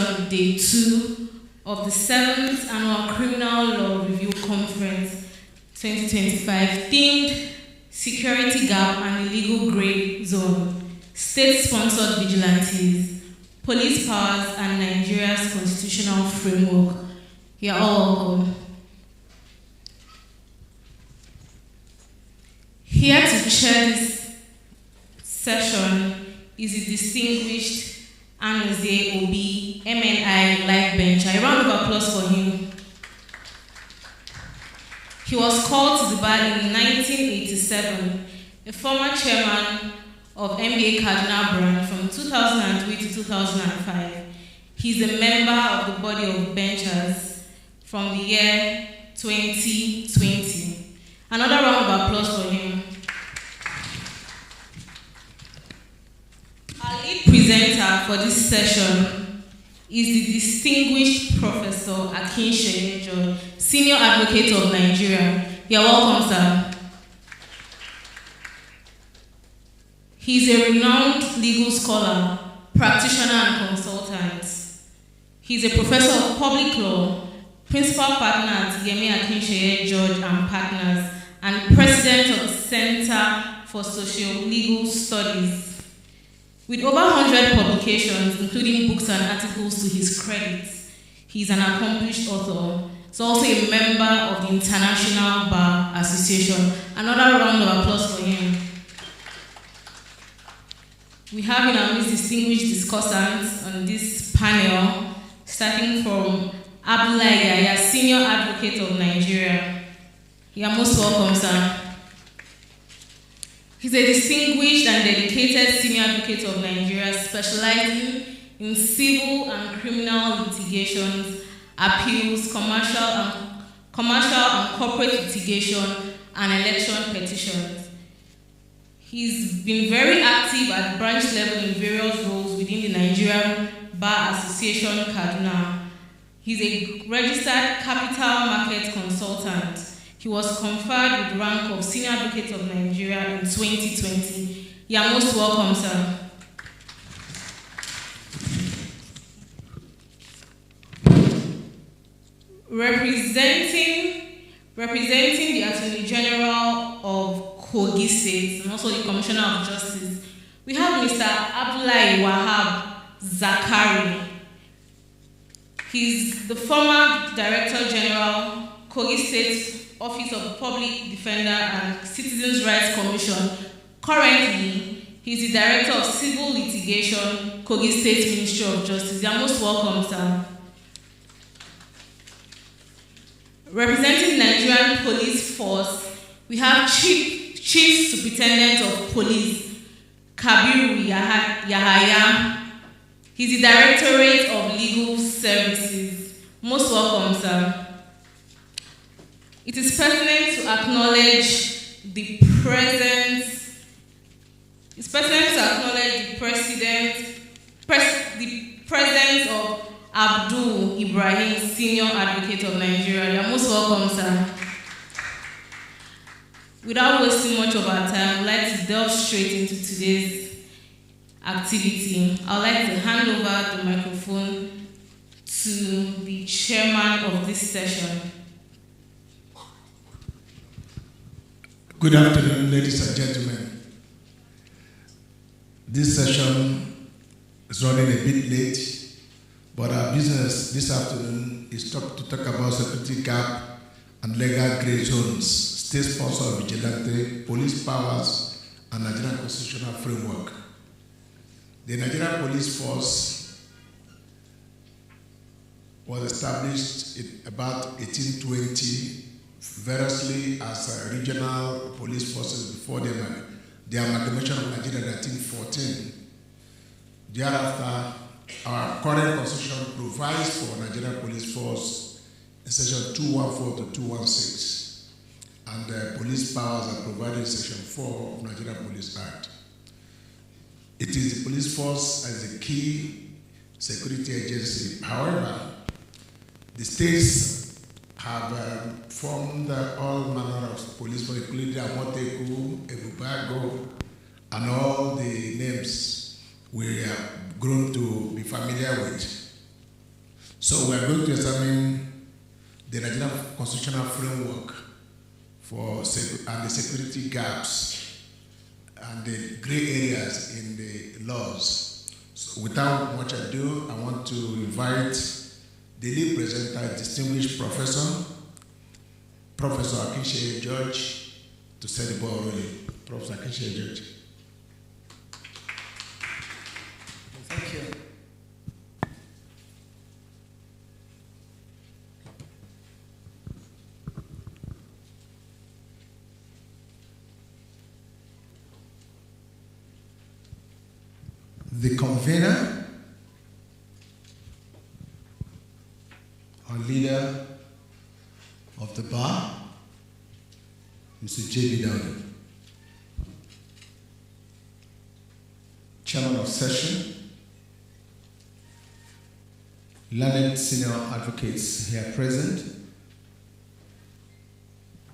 session, day 2 of the 7th Annual Criminal Law Review Conference 2025, themed Security Gap and Illegal Grey Zone, State-Sponsored Vigilantes, Police Powers and Nigeria's Constitutional Framework. You are all welcome. Here to chair this session is the distinguished Anozie Obi, MNI Life Bencher. A round of applause for him. He was called to the bar in 1987, a former chairman of MBA Cardinal Brand from 2003 to 2005. He's a member of the body of benchers from the year 2020. Another round of applause for him. Our lead presenter for this session is the distinguished Professor Aclrc, Senior Advocate of Nigeria. You're welcome, sir. He's a renowned legal scholar, practitioner, and consultant. He's a professor of public law, principal partner at Aclrc George and Partners, and president of the Center for Socio-Legal Studies. With over 100 publications, including books and articles to his credit, he's an accomplished author. He's also a member of the International Bar Association. Another round of applause for him. We have in our midst distinguished discussants on this panel, starting from Abdullahi Yahya, Senior Advocate of Nigeria. You are most welcome, sir. He's a distinguished and dedicated Senior Advocate of Nigeria, specializing in civil and criminal litigations, appeals, commercial and corporate litigation, and election petitions. He's been very active at branch level in various roles within the Nigerian Bar Association, Kaduna. He's a registered capital market consultant. He was conferred with the rank of Senior Advocate of Nigeria in 2020. You are most welcome, sir. Representing the Attorney General of Kogi State and also the Commissioner of Justice, we have Mr. Abdullahi Wahab Zakari. He's the former Director General, Kogi State Office of Public Defender and Citizens' Rights Commission. Currently, he's the Director of Civil Litigation, Kogi State Ministry of Justice. You are most welcome, sir. Representing the Nigerian Police Force, we have Chief Superintendent of Police, Kabiru Yahaya. He's the Directorate of Legal Services. Most welcome, sir. It is pertinent to acknowledge the presence of Abdul Ibrahim, Senior Advocate of Nigeria. You are most welcome, sir. Without wasting much of our time, I'd like to delve straight into today's activity. I'd like to hand over the microphone to the chairman of this session. Good afternoon, ladies and gentlemen. This session is running a bit late, but our business this afternoon is to talk about security gap and legal grey zones, state-sponsored vigilante, police powers, and Nigerian constitutional framework. The Nigerian Police Force was established in about 1820, variously as regional police forces before the amalgamation of Nigeria in 1914. Thereafter, our current constitution provides for Nigerian Police Force in section 214 to 216, and police powers are provided in section 4 of Nigerian Police Act. It is the police force as the key security agency. However, the states have formed all manner of police force, including Amoteku, Ebubago, and all the names we have grown to be familiar with. So we are going to examine the Nigerian constitutional framework and the security gaps and the gray areas in the laws. So without much ado, I want to invite the lead presenter, distinguished Professor Aclrc George, to set the ball rolling. Professor Aclrc George. Thank you. The convener or leader of the bar, Mr. J.B. DAUDU. Chairman of session, learned senior advocates here present,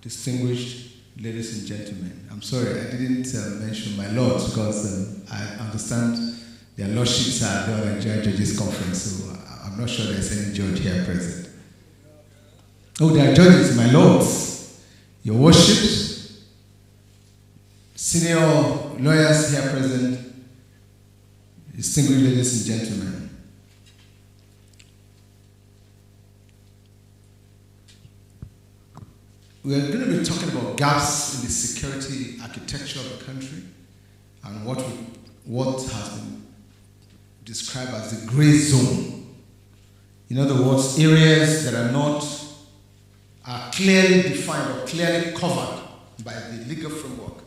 distinguished ladies and gentlemen. I'm sorry, I didn't mention my lords because I understand their lordships are the Nigerian Judges Conference, so I'm not sure there's any judge here present. Oh, there are judges, my lords, your worships, senior lawyers here present, distinguished ladies and gentlemen. We are going to be talking about gaps in the security architecture of the country and what has been described as the gray zone. In other words, areas that are clearly defined or clearly covered by the legal framework,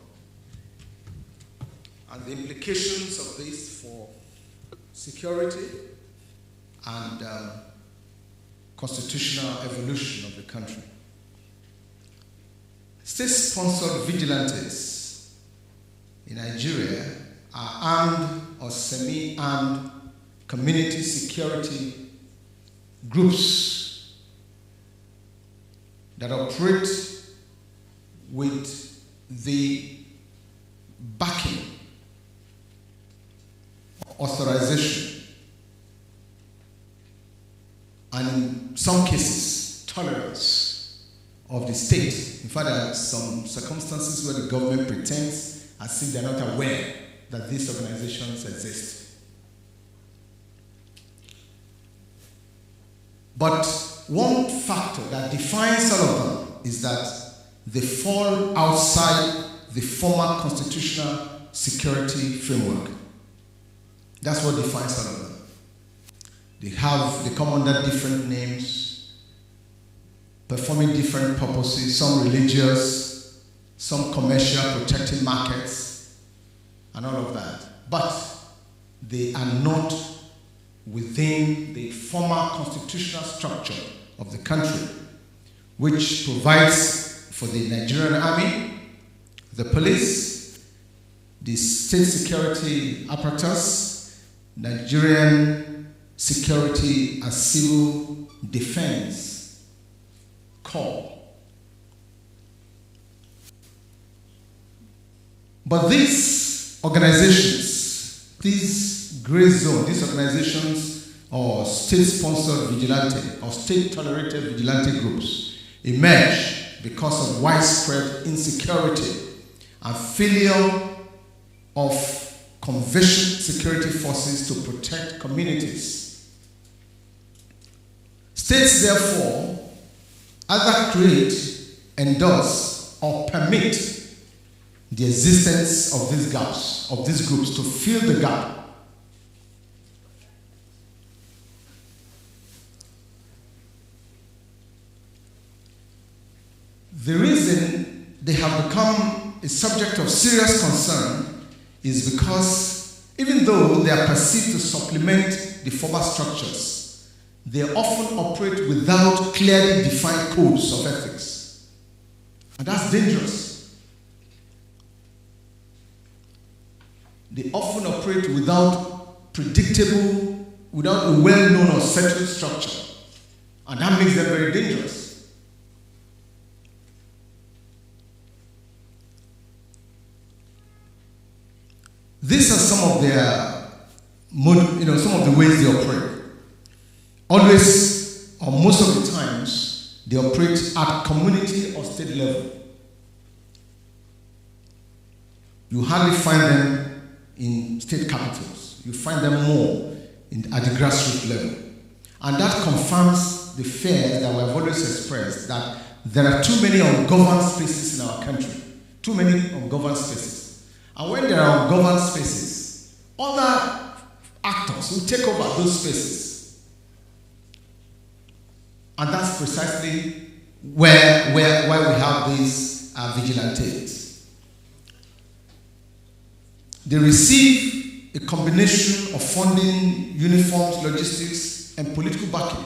and the implications of this for security and constitutional evolution of the country. State-sponsored vigilantes in Nigeria are armed or semi-armed community security groups that operate with the backing, authorization, and in some cases, tolerance of the state. In fact, there are some circumstances where the government pretends as if they're not aware that these organizations exist. But one factor that defines all of them is that they fall outside the former constitutional security framework. That's what defines all of them. They come under different names, performing different purposes, some religious, some commercial, protecting markets, and all of that. But they are not within the former constitutional structure of the country, which provides for the Nigerian army, the police, the state security apparatus, Nigerian security and civil defense corps. But these organizations, these gray zone, these organizations or state-sponsored vigilante or state-tolerated vigilante groups emerge because of widespread insecurity and failure of conventional security forces to protect communities. States, therefore, either create, endorse, or permit the existence of these gaps, of these groups, to fill the gap. The reason they have become a subject of serious concern is because even though they are perceived to supplement the former structures, they often operate without clearly defined codes of ethics. And that's dangerous. They often operate without predictable, without a well-known or settled structure. And that makes them very dangerous. These are some of their, some of the ways they operate. always, or most of the times, they operate at community or state level. You hardly find them in state capitals. You find them more at the grassroots level. And that confirms the fear that we have always expressed, that there are too many ungoverned spaces in our country. Too many ungoverned spaces. And when there are ungoverned spaces, other actors will take over those spaces. And that's precisely why we have these vigilantes. They receive a combination of funding, uniforms, logistics, and political backing,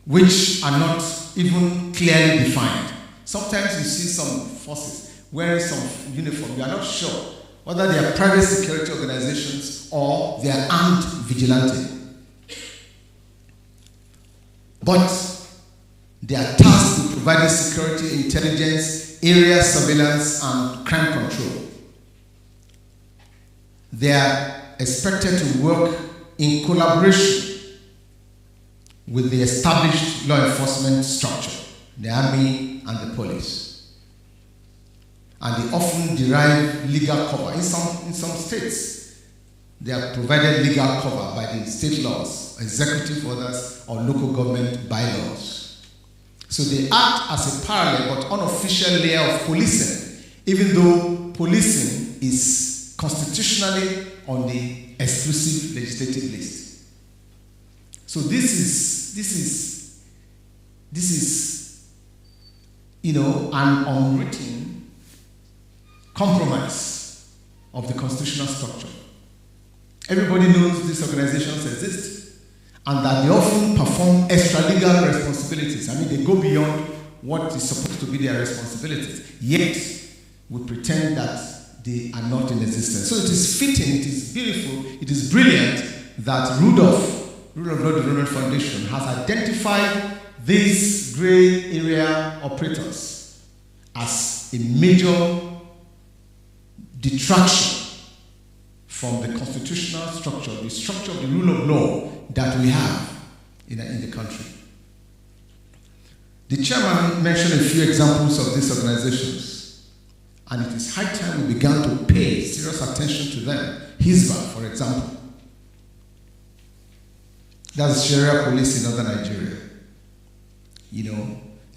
which are not even clearly defined. Sometimes you see some forces wearing some uniform. You are not sure whether they are private security organizations or they are armed vigilante. But they are tasked with providing security, intelligence, area surveillance, and crime control. They are expected to work in collaboration with the established law enforcement structure, the army and the police. And they often derive legal cover. In some states, they are provided legal cover by the state laws, executive orders, or local government bylaws. So they act as a parallel but unofficial layer of policing, even though policing is constitutionally on the exclusive legislative list. So this is an unwritten compromise of the constitutional structure. Everybody knows these organizations exist and that they often perform extra-legal responsibilities. I mean, they go beyond what is supposed to be their responsibilities, yet we pretend that they are not in existence. So it is fitting, it is beautiful, it is brilliant that Rule of Law Development Foundation has identified these gray area operators as a major detraction from the constitutional structure, the structure of the rule of law that we have in the country. The chairman mentioned a few examples of these organizations, and it is high time we began to pay serious attention to them. Hisbah, for example. That's Sharia police in northern Nigeria.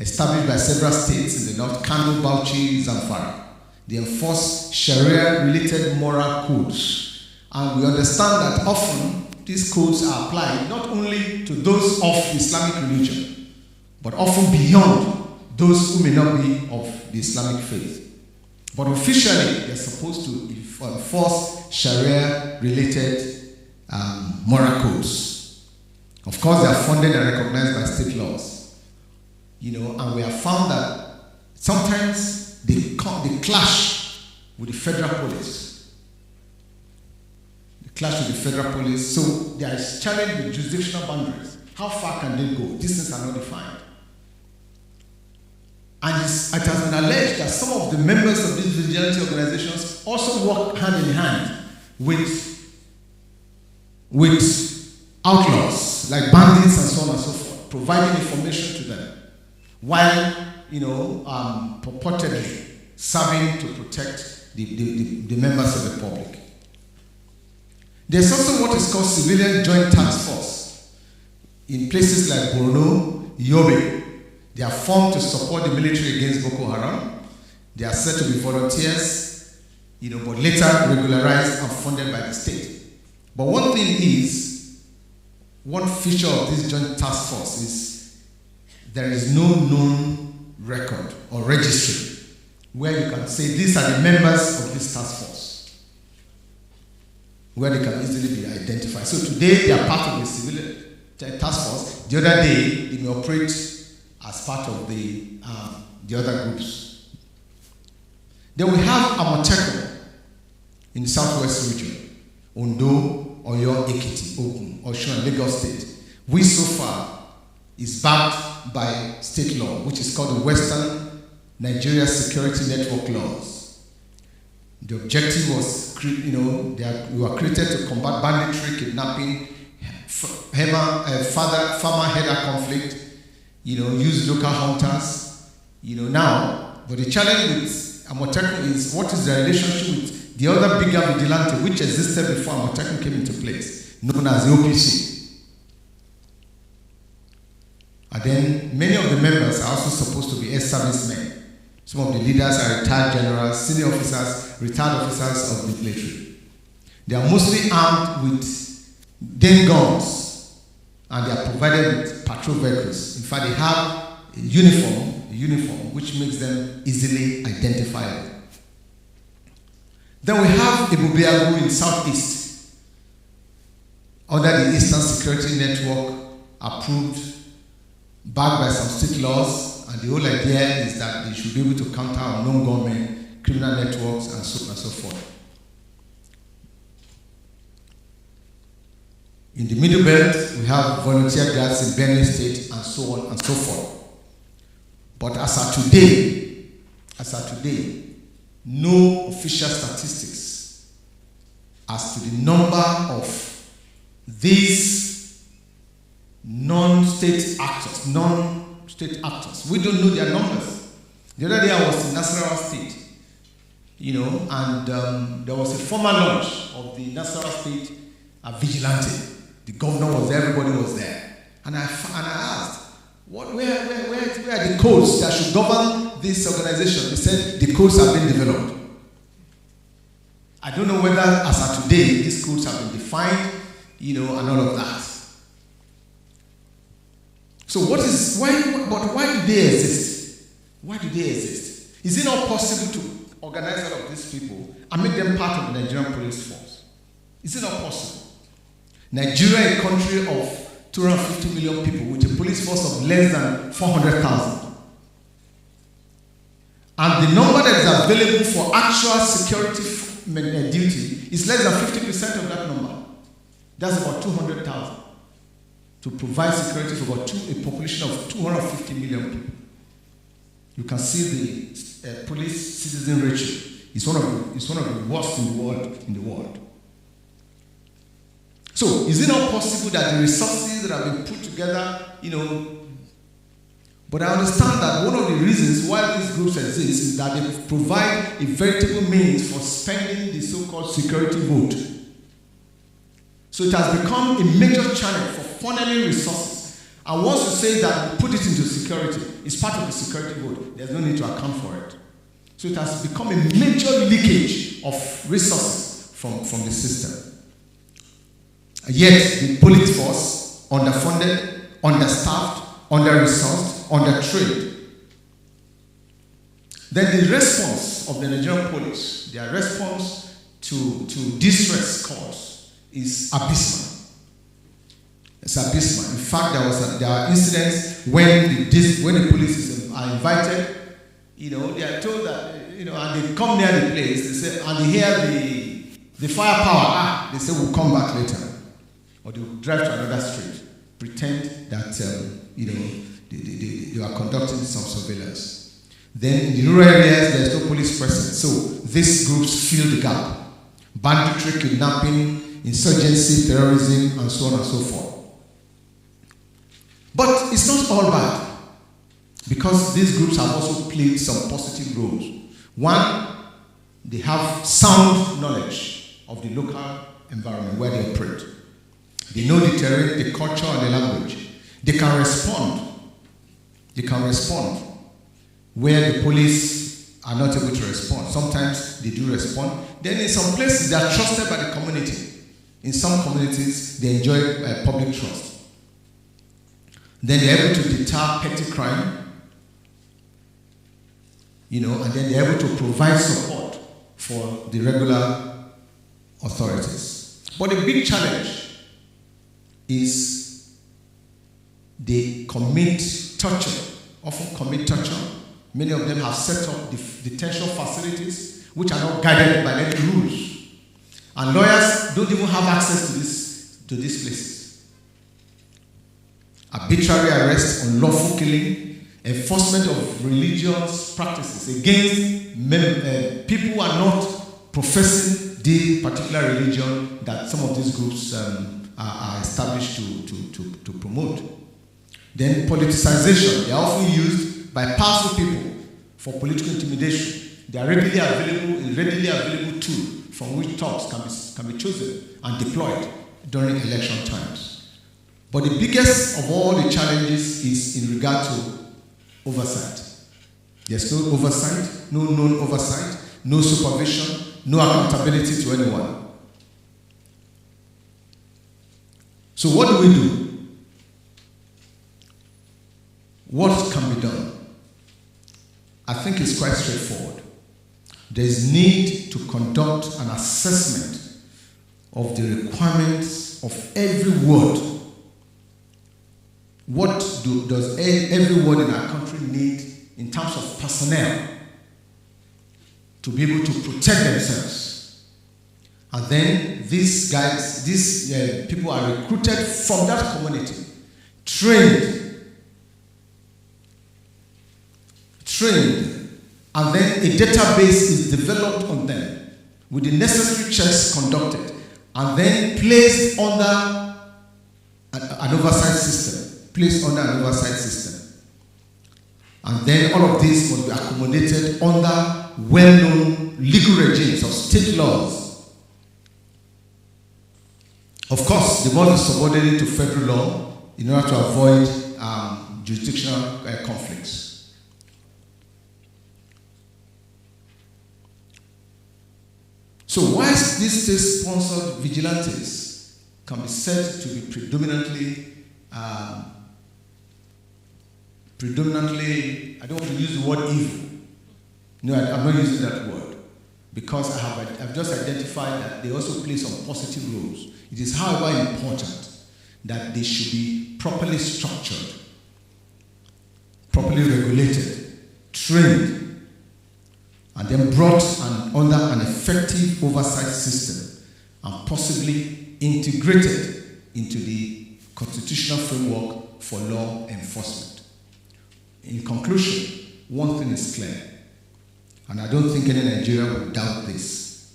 Established by several states in the north, Kano, Bauchi, Zamfara. They enforce Sharia-related moral codes. And we understand that often these codes are applied not only to those of Islamic religion, but often beyond those who may not be of the Islamic faith. But officially, they're supposed to enforce Sharia-related moral codes. Of course, they are funded and recognized by state laws. And we have found that sometimes they clash with the federal police. They clash with the federal police. So there is challenge with jurisdictional boundaries. How far can they go? These things are not defined. And it has been alleged that some of the members of these vigilante organizations also work hand in hand with outlaws, like bandits and so on and so forth, providing information to them, while purportedly serving to protect the members of the public. There's also what is called Civilian Joint Task Force in places like Borno, Yobe. They are formed to support the military against Boko Haram. They are said to be volunteers, but later regularized and funded by the state. But one feature of this joint task force is there is no known record or registry where you can say these are the members of this task force, where they can easily be identified. So today they are part of the civilian task force. The other day they may operate as part of the other groups. Then we have Amotekun in the southwest region, Ondo, Oyo, Ekiti, Ogun, Osun, and Lagos State, which so far is backed by state law, which is called the Western Nigeria Security Network Laws. The objective was, we were created to combat banditry, kidnapping, farmer-header conflict, use local hunters, now. But the challenge with Amotekun is what is the relationship with the other bigger vigilante which existed before Amotekun came into place, known as the OPC. And then many of the members are also supposed to be ex-servicemen. Some of the leaders are retired generals, senior officers, retired officers of the military. They are mostly armed with den guns, and they are provided with patrol vehicles. In fact, they have a uniform which makes them easily identifiable. Then we have Abuja in Southeast, under the Eastern Security Network, approved, backed by some state laws, and the whole idea is that they should be able to counter unknown government, criminal networks, and so on and so forth. In the Middle Belt, we have volunteer guards in Benue State, and so on and so forth. But as of today, no official statistics as to the number of these non-state actors. We don't know their numbers. The other day I was in Nasarawa State, and there was a formal launch of the Nasarawa State vigilante. The governor was there, everybody was there. And I asked, where are the codes that should govern this organization? They said the codes have been developed. I don't know whether, as of today, these codes have been defined, and all of that. So why do they exist? Why do they exist? Is it not possible to organize all of these people and make them part of the Nigerian police force? Is it not possible? Nigeria, a country of 250 million people with a police force of less than 400,000. And the number that is available for actual security duty is less than 50% of that number. That's about 200,000. To provide security for about a population of 250 million people. You can see the police-citizen ratio. It's one of the worst in the world. So, is it not possible that the resources that have been put together, but I understand that one of the reasons why these groups exist is that they provide a veritable means for spending the so-called security vote. So it has become a major channel for funneling resources. And once you say that, put it into security, it's part of the security vote. There's no need to account for it. So it has become a major leakage of resources from the system. Yet the police force, underfunded, understaffed, under-resourced, under-trained. Then the response of the Nigerian police, their response to distress calls is abysmal. It's abysmal. In fact, there are incidents when the police are invited, they are told that, and they come near the place, they say, and they hear the firepower, they say, we'll come back later. Or they will drive to another street, pretend that, they are conducting some surveillance. Then in the rural areas, there's no police presence. So these groups fill the gap. Banditry, kidnapping, insurgency, terrorism, and so on and so forth. But it's not all bad, because these groups have also played some positive roles. One, they have sound knowledge of the local environment where they operate. They know the terrain, the culture, and the language. They can respond. Where the police are not able to respond. Sometimes they do respond. Then in some places, they are trusted by the community. In some communities, they enjoy public trust. Then they're able to deter petty crime, and then they're able to provide support for the regular authorities. But the big challenge is they often commit torture. Many of them have set up detention facilities which are not guided by any rules. And lawyers don't even have access to these places. Arbitrary arrest, unlawful killing, enforcement of religious practices against people who are not professing the particular religion that some of these groups are established to promote. Then politicization. They are often used by powerful people for political intimidation. They are readily available tool from which talks can be chosen and deployed during election times. But the biggest of all the challenges is in regard to oversight. There's no oversight, no known oversight, no supervision, no accountability to anyone. So what do we do? What can be done? I think it's quite straightforward. There is need to conduct an assessment of the requirements of every ward. What does every ward in our country need in terms of personnel to be able to protect themselves? And then these people are recruited from that community, trained, and then a database is developed on them with the necessary checks conducted, and then placed under an oversight system. And then all of this must be accommodated under well-known legal regimes of state laws. Of course, they must be subordinate to federal law in order to avoid jurisdictional conflicts. So whilst these state-sponsored vigilantes can be said to be predominantly, I don't want to use the word evil. No, I'm not using that word, because I've just identified that they also play some positive roles. It is, however, important that they should be properly structured, properly regulated, trained, and then brought under an effective oversight system and possibly integrated into the constitutional framework for law enforcement. In conclusion, one thing is clear, and I don't think any Nigerian will doubt this.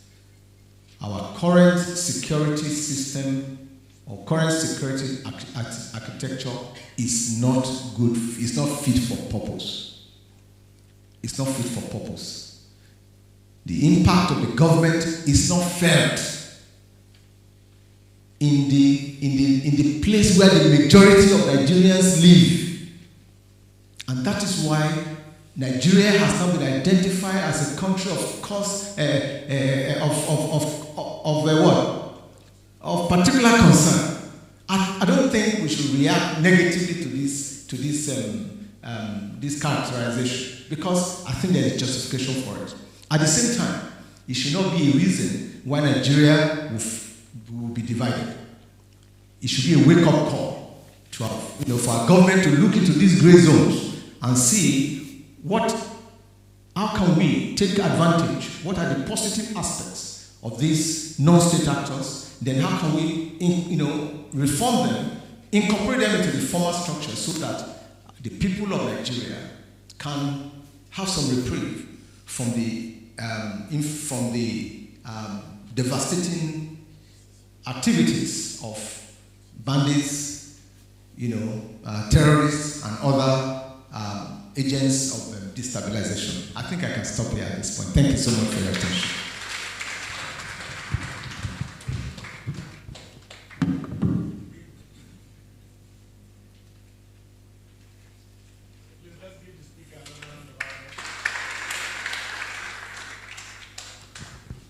Our current security system or current security architecture is not good, it's not fit for purpose. It's not fit for purpose. The impact of the government is not felt in the place where the majority of Nigerians live. And that is why Nigeria has now been identified as a country of particular concern. I don't think we should react negatively to this characterization, because I think there is justification for it. At the same time, it should not be a reason why Nigeria will be divided. It should be a wake-up call to for our government to look into these gray zones and see how can we take advantage, what are the positive aspects of these non-state actors, then how can we reform them, incorporate them into the formal structure so that the people of Nigeria can have some reprieve from the devastating activities of bandits, terrorists, and other agents of destabilization. I think I can stop here at this point. Thank you so much for your attention.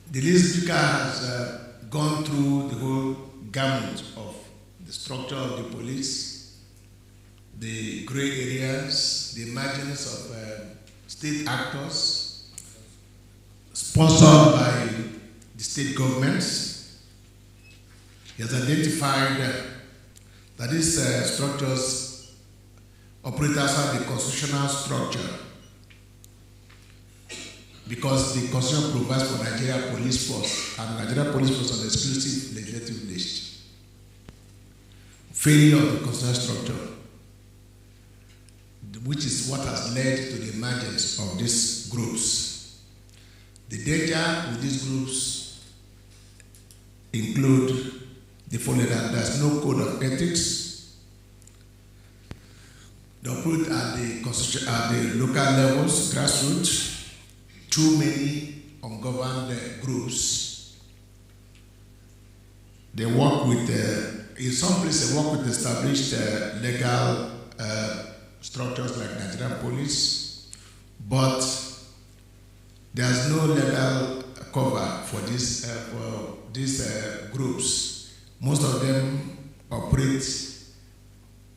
The lead speaker has gone through the whole gamut of the structure of the police, the gray areas, the emergence of state actors sponsored by the state governments. He has identified that these structures operate outside the constitutional structure, because the Constitution provides for Nigeria Police Force, and Nigeria Police Force on the exclusive legislative list. Failure of the constitutional structure, which is what has led to the emergence of these groups. The danger with these groups include They follow that. There's no code of ethics. They operate at the local levels, grassroots. Too many ungoverned groups. They work with, in some places, they work with established legal structures like Nigerian police, but there's no legal cover for these groups. Most of them operate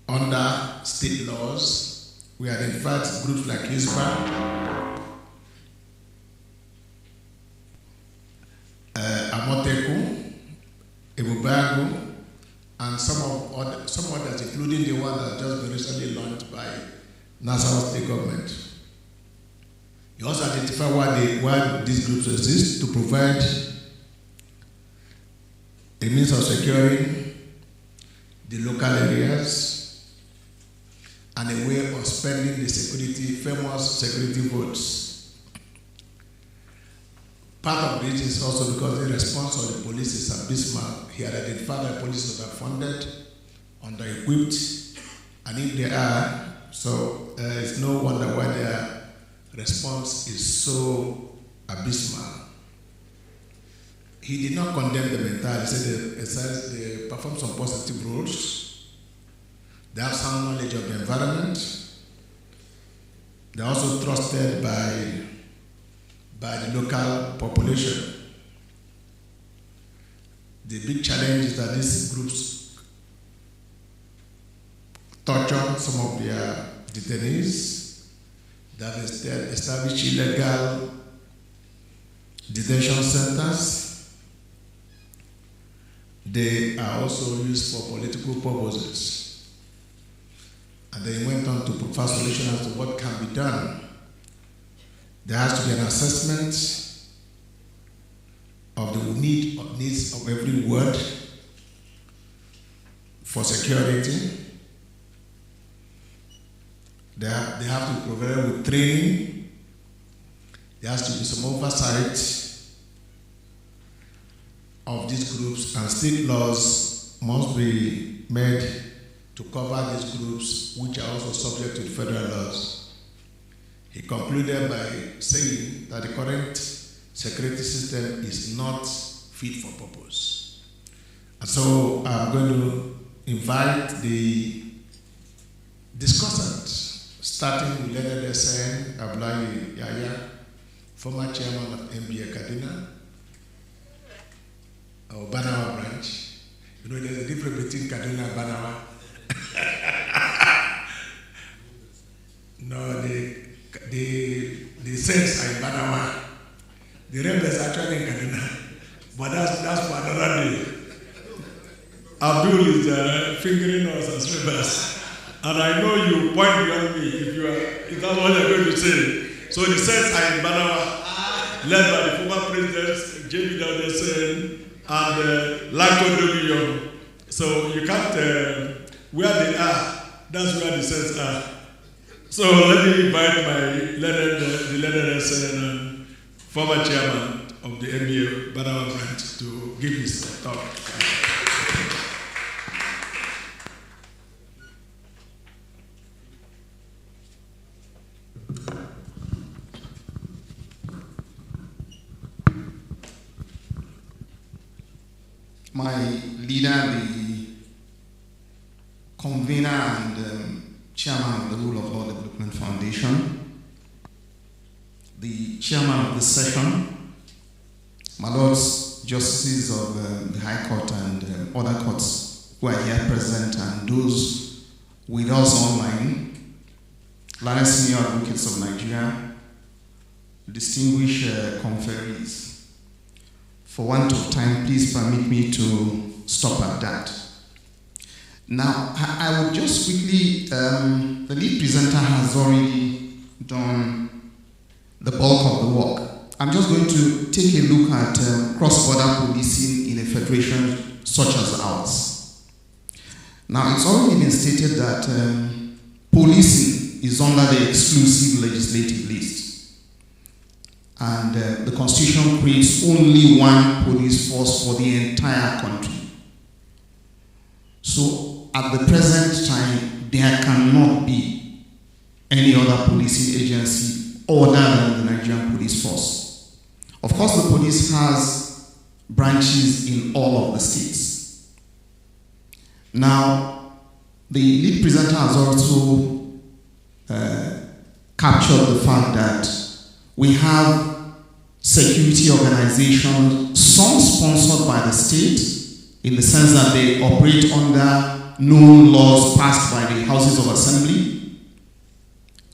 under state laws. We identified groups like Hisba, Amoteku, Ebubago, and some others, including the one that just been recently launched by National State Government. You also identify why these groups exist, to provide a means of securing the local areas and a way of spending the famous security votes. Part of it is also because the response of the police is abysmal. He had identified that police are funded, under-equipped, and if they are, so it's no wonder why their response is so abysmal. He did not condemn them entirely. He said they perform some positive roles. They have sound knowledge of the environment. They are also trusted by the local population. The big challenge is that these groups torture some of their detainees. They have established illegal detention centers. They are also used for political purposes. And then he went on to provide solutions as to what can be done. There has to be an assessment of the needs of every ward for security. They have to be provided with training. There has to be some oversight of these groups, and state laws must be made to cover these groups, which are also subject to the federal laws. He concluded by saying that the current security system is not fit for purpose. And so I'm going to invite the discussants, starting with Leonard SN Abdullahi Yahya, former chairman of MBA Kaduna, or Banawa branch. You know, there's a difference between Kaduna and Banawa. No, the saints are in Banawa. The rebels are actually in Kaduna. But that's for another day. Abdul is fingering us as rebels. And I know you point beyond me if that's what you're going to say. So the saints are in Banawa, led by the former presidents, J.B. Daudu and Lako Dobiyo. So you can't, where they are, that's where the saints are. So let me invite the Leonard SN and former chairman of the MBA Banawa branch to give his talk. My leader, the convener and chairman of the Rule of Law Development Foundation, the chairman of this session, my lords, justices of the High Court and other courts who are here present, and those with us online, learned senior advocates of Nigeria, distinguished conferees. For want of time, please permit me to stop at that. Now, I would just quickly, the lead presenter has already done the bulk of the work. I'm just going to take a look at cross-border policing in a federation such as ours. Now, it's already been stated that policing is under the exclusive legislative list. And the Constitution creates only one police force for the entire country. So at the present time, there cannot be any other policing agency other than the Nigerian Police Force. Of course, the police has branches in all of the states. Now, the lead presenter has also captured the fact that we have security organizations, some sponsored by the state, in the sense that they operate under known laws passed by the Houses of Assembly.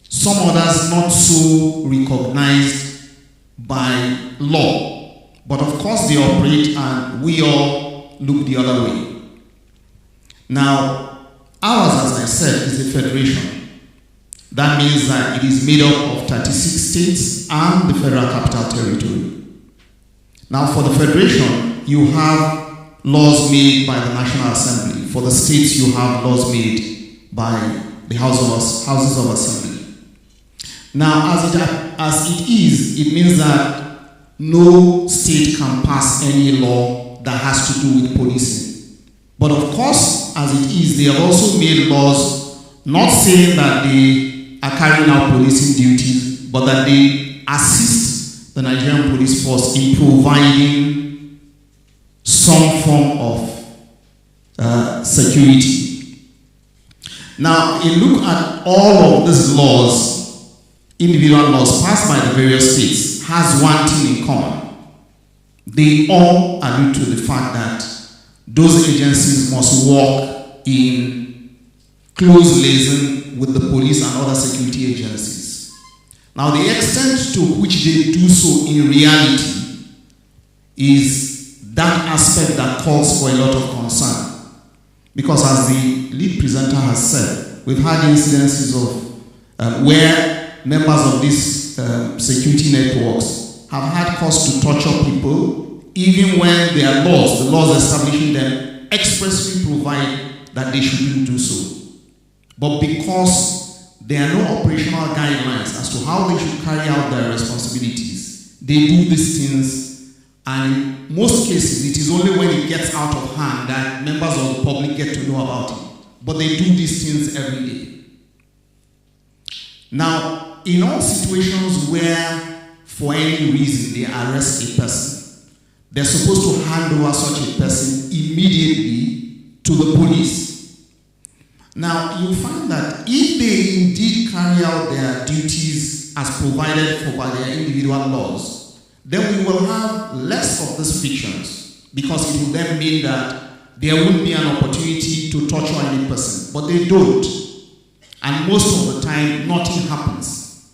Some others not so recognized by law, but of course they operate and we all look the other way. Now, ours, as I said, is a federation. That means that it is made up of 36 states and the Federal Capital Territory. Now, for the federation, you have laws made by the National Assembly. For the states, you have laws made by the Houses of Assembly. Now, as it is, it means that no state can pass any law that has to do with policing. But of course, as it is, they have also made laws not saying that they are carrying out policing duties, but that they assist the Nigerian Police Force in providing some form of security. Now, a look at all of these laws, individual laws passed by the various states, has one thing in common. They all allude to the fact that those agencies must work in close liaison with the police and other security agencies. Now, the extent to which they do so in reality is that aspect that calls for a lot of concern. Because as the lead presenter has said, we've had incidences of where members of these security networks have had cause to torture people, even when their laws, the laws establishing them, expressly provide that they shouldn't do so. But because there are no operational guidelines as to how they should carry out their responsibilities, they do these things, and in most cases, it is only when it gets out of hand that members of the public get to know about it. But they do these things every day. Now, in all situations where, for any reason, they arrest a person, they're supposed to hand over such a person immediately to the police. Now, you find that if they indeed carry out their duties as provided for by their individual laws, then we will have less of these frictions, because it will then mean that there won't be an opportunity to torture any person. But they don't. And most of the time, nothing happens.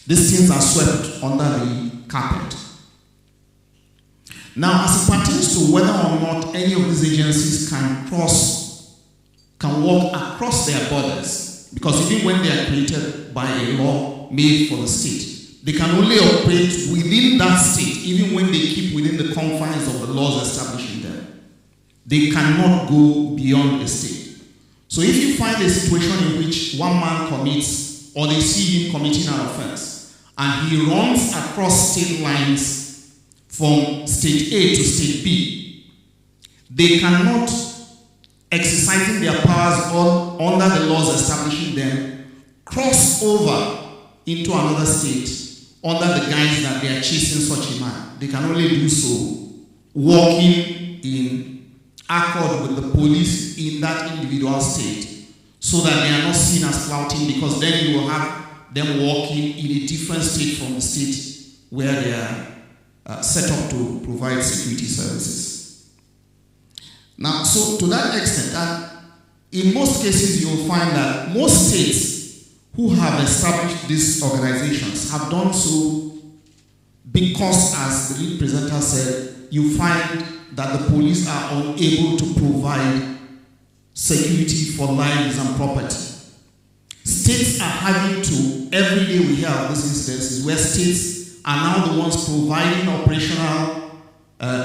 These things are swept under the carpet. Now, as it pertains to whether or not any of these agencies can walk across their borders, because even when they are created by a law made for the state, they can only operate within that state, even when they keep within the confines of the laws establishing them. They cannot go beyond the state. So if you find a situation in which one man commits, or they see him committing an offense, and he runs across state lines from state A to state B, they cannot, exercising their powers under the laws establishing them, cross over into another state under the guise that they are chasing such a man. They can only do so working in accord with the police in that individual state, so that they are not seen as flouting, because then you will have them working in a different state from the state where they are set up to provide security services. Now, so to that extent, that in most cases you will find that most states who have established these organizations have done so because, as the lead presenter said, you find that the police are unable to provide security for lives and property. States are having to, every day we hear of these instances where states are now the ones providing operational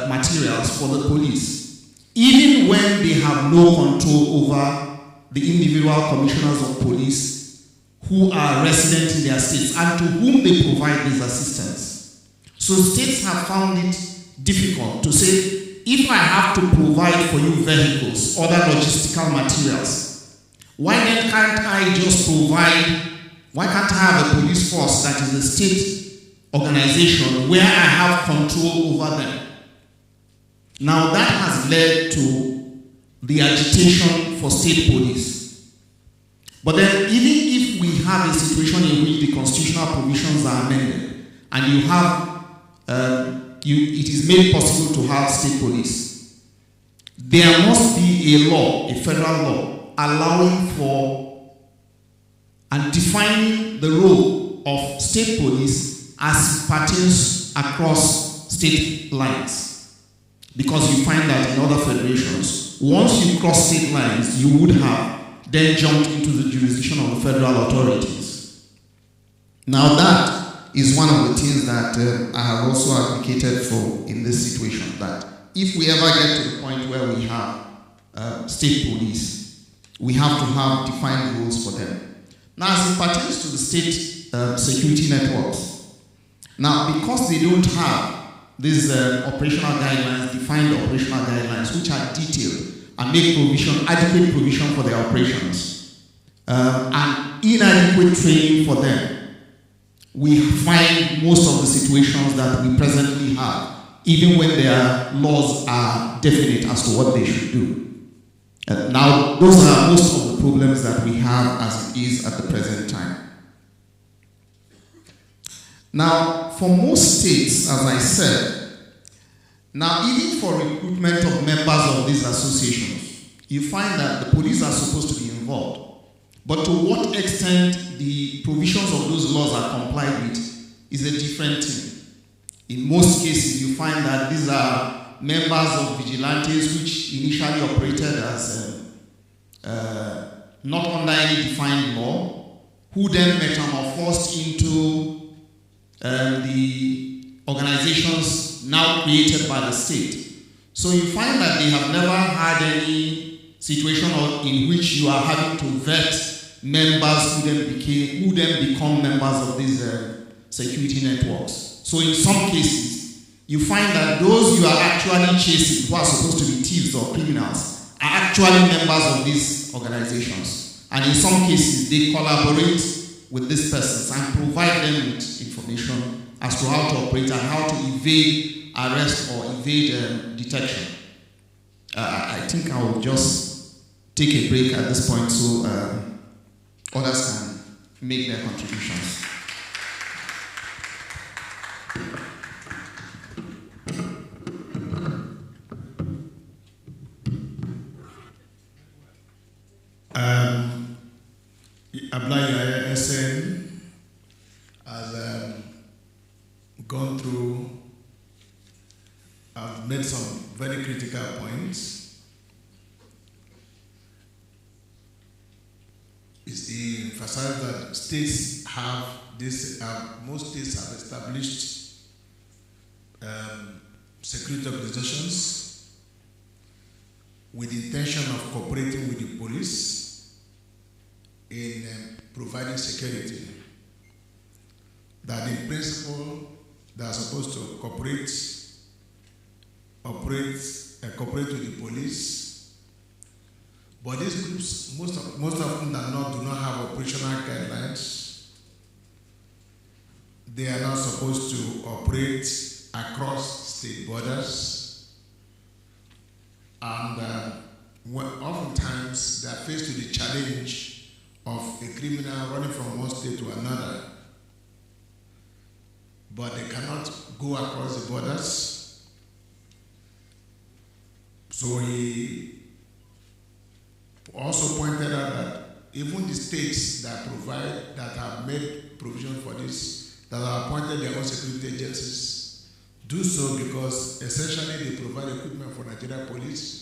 materials for the police, even when they have no control over the individual commissioners of police who are resident in their states and to whom they provide this assistance. So states have found it difficult to say, if I have to provide for you vehicles, other logistical materials, why then can't I just provide, why can't I have a police force that is a state organization where I have control over them? Now that has led to the agitation for state police. But then even if we have a situation in which the constitutional provisions are amended and you have it is made possible to have state police, there must be a law, a federal law, allowing for and defining the role of state police as it pertains across state lines. Because you find that in other federations, once you cross state lines, you would have then jumped into the jurisdiction of the federal authorities. Now that is one of the things that I have also advocated for in this situation, that if we ever get to the point where we have state police, we have to have defined rules for them. Now, as it pertains to the state security networks, now because they don't have these operational guidelines, defined operational guidelines, which are detailed and make provision, adequate provision for their operations, and inadequate training for them, we find most of the situations that we presently have, even when their laws are definite as to what they should do. Now, those are most of the problems that we have as it is at the present time. Now, for most states, as I said, now even for recruitment of members of these associations, you find that the police are supposed to be involved. But to what extent the provisions of those laws are complied with is a different thing. In most cases, you find that these are members of vigilantes which initially operated as not under any defined law, who then metamorphosed into the organizations now created by the state. So you find that they have never had any situation in which you are having to vet members who then become members of these security networks. So in some cases, you find that those you are actually chasing, who are supposed to be thieves or criminals, are actually members of these organizations. And in some cases, they collaborate with these persons and provide them with information as to how to operate and how to evade arrest or evade detection. I think I will just take a break at this point so others can make their contributions. Ablaya SN has gone through, made some very critical points. He emphasized that states have this, most states have established security organizations with the intention of cooperating with the police in providing security. That in principle, they are supposed to cooperate with the police. But these groups, most often than not, do not have operational guidelines. They are not supposed to operate across state borders. And oftentimes, they are faced with the challenge of a criminal running from one state to another. But they cannot go across the borders. So he also pointed out that even the states that have made provision for this, that have appointed their own security agencies, do so because essentially they provide equipment for Nigeria police.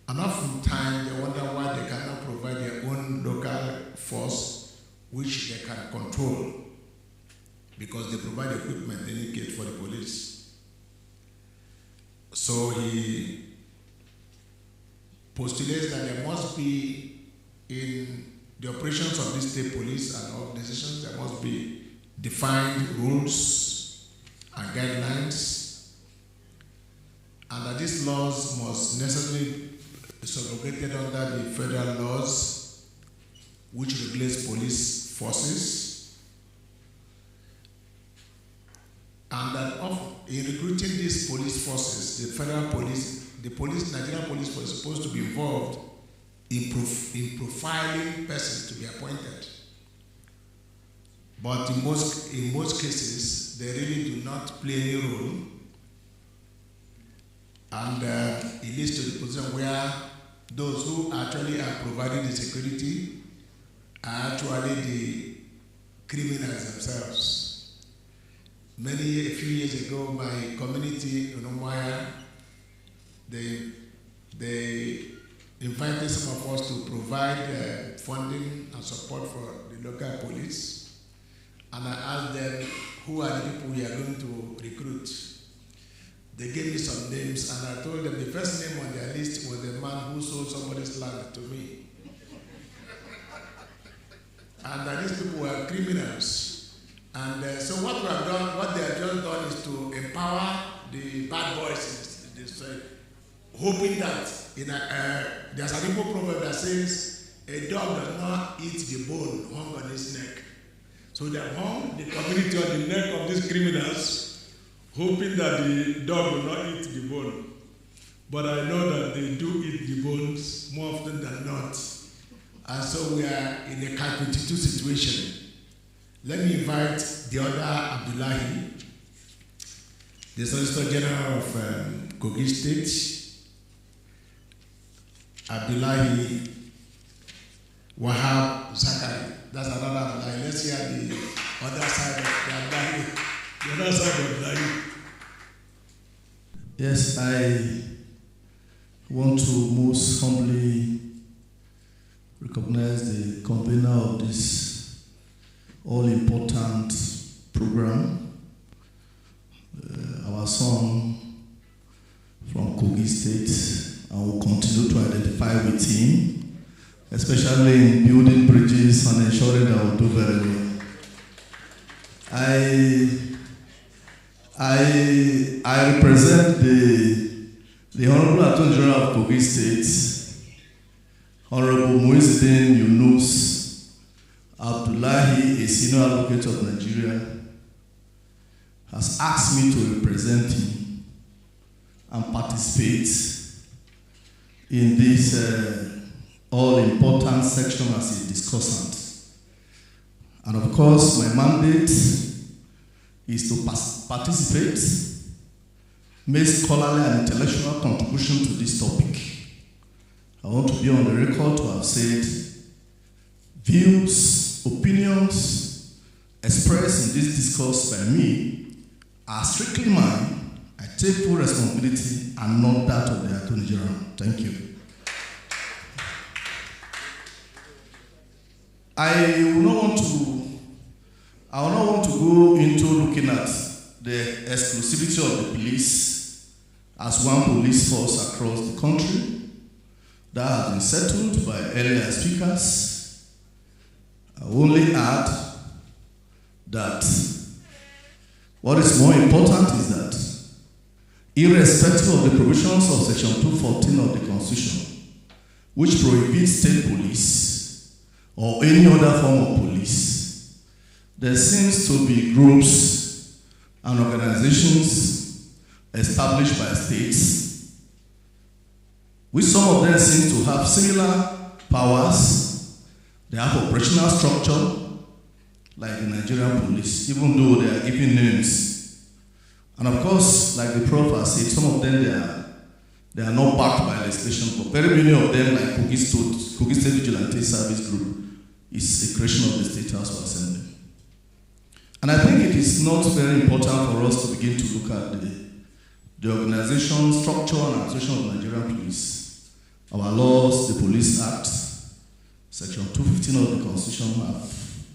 And oftentimes they wonder why they cannot provide their own local force which they can control, because they provide equipment they need for the police. So he postulates that there must be, in the operations of the state police and organizations, there must be defined rules and guidelines, and that these laws must necessarily be subrogated under the federal laws, which regulates police forces, and that in recruiting these police forces, the federal police, Nigerian police force is supposed to be involved in profiling persons to be appointed. But in most cases, they really do not play any role, and it leads to the position where those who actually are providing the security are actually the criminals themselves. A few years ago, my community in Umuahia, they invited some of us to provide funding and support for the local police. And I asked them, who are the people we are going to recruit? They gave me some names, and I told them the first name on their list was the man who sold somebody's land to me. And these people were criminals. And so what we have done, what they have just done is to empower the bad boys in this hoping that there's an Igbo proverb that says, a dog does not eat the bone hung on his neck. So they have hung the community on the neck of these criminals, hoping that the dog will not eat the bone. But I know that they do eat the bones more often than not. And so we are in a catch-22 situation. Let me invite the other Abdullahi, the Solicitor General of Kogi State, Abdullahi Wahab Zakari. That's another Abdullahi. Let's hear the other side of the Abdullahi. The other side of Abdullahi. Yes, I want to most humbly recognize the convener of this all-important program, our son from Kogi State, and will continue to identify with him, especially in building bridges and ensuring that we'll do very well. I represent the Honorable Attorney General of Kogi State, Honorable Muizdin Yunus Abdullahi, a senior advocate of Nigeria, has asked me to represent him and participate in this all-important section as a discussant. And of course, my mandate is to participate, make scholarly and intellectual contribution to this topic. I want to be on the record to have said views, opinions expressed in this discourse by me are strictly mine. I take full responsibility and not that of the Attorney General. Thank you. I will not want to go into looking at the exclusivity of the police as one police force across the country. That has been settled by earlier speakers. I will only add that what is more important is that irrespective of the provisions of Section 214 of the Constitution, which prohibits state police or any other form of police, there seems to be groups and organizations established by states, which some of them seem to have similar powers. They have operational structure, like the Nigerian police, even though they are giving names. And of course, like the Prof has said, some of them they are not backed by legislation, but very many of them, like Kogi State Vigilante Service Group, is a creation of the State House of Assembly. And I think it is not very important for us to begin to look at the organization, structure, and administration of Nigerian police. Our laws, the Police Act, Section 215 of the Constitution have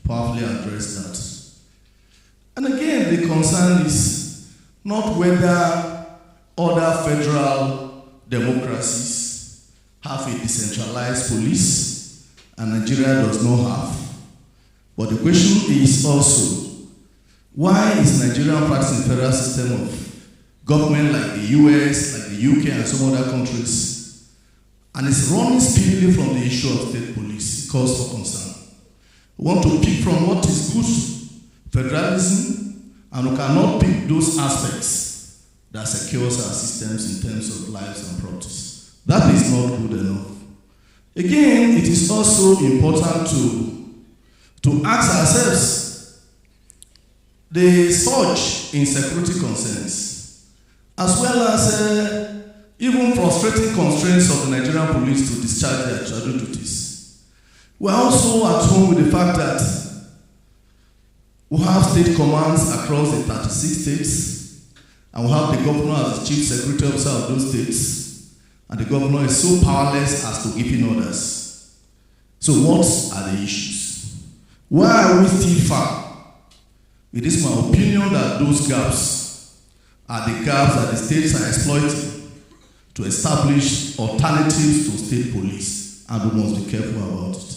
powerfully addressed that. And again, the concern is not whether other federal democracies have a decentralized police and Nigeria does not have. But the question is also, why is Nigeria practicing a federal system of government like the US, like the UK, and some other countries, and it's running speedily from the issue of state police, cause for concern. We want to pick from what is good, federalism, and we cannot pick those aspects that secures our systems in terms of lives and properties. That is not good enough. Again, it is also important to ask ourselves the surge in security concerns, as well as even frustrating constraints of the Nigerian police to discharge their traditional duties. We are also at home with the fact that we have state commands across the 36 states, and we have the governor as the chief security officer of those states, and the governor is so powerless as to give in orders. So what are the issues? Why are we still far? It is my opinion that those gaps are the gaps that the states are exploiting to establish alternatives to state police, and we must be careful about it.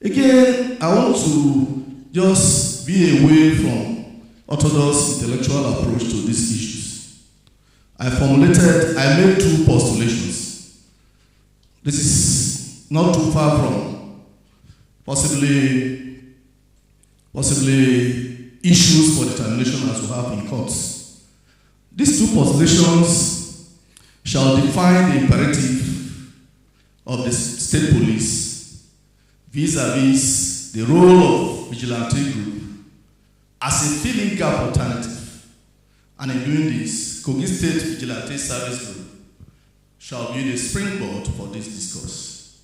Again, I want to just be away from orthodox intellectual approach to these issues. I made two postulations. This is not too far from possibly issues for determination as we have in courts. These two postulations shall define the imperative of the state police vis-a-vis the role of vigilante group as a filling gap alternative. And in doing this, Kogi State Vigilante Service Group shall be the springboard for this discourse.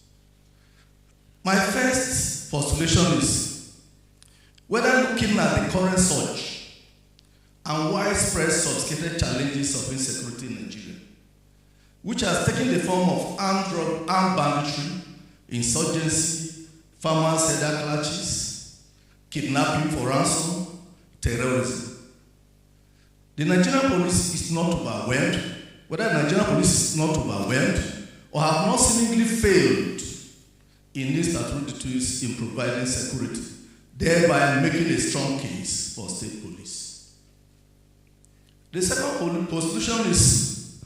My first postulation is whether looking at the current surge and widespread sophisticated challenges of insecurity in Nigeria, which has taken the form of armed banditry, insurgency, farmers' header clutches, kidnapping for ransom, terrorism. The Nigerian police is not overwhelmed, whether the Nigerian police is not overwhelmed or have not seemingly failed in these statutory duties in providing security, thereby making a strong case for state police. The second postulation is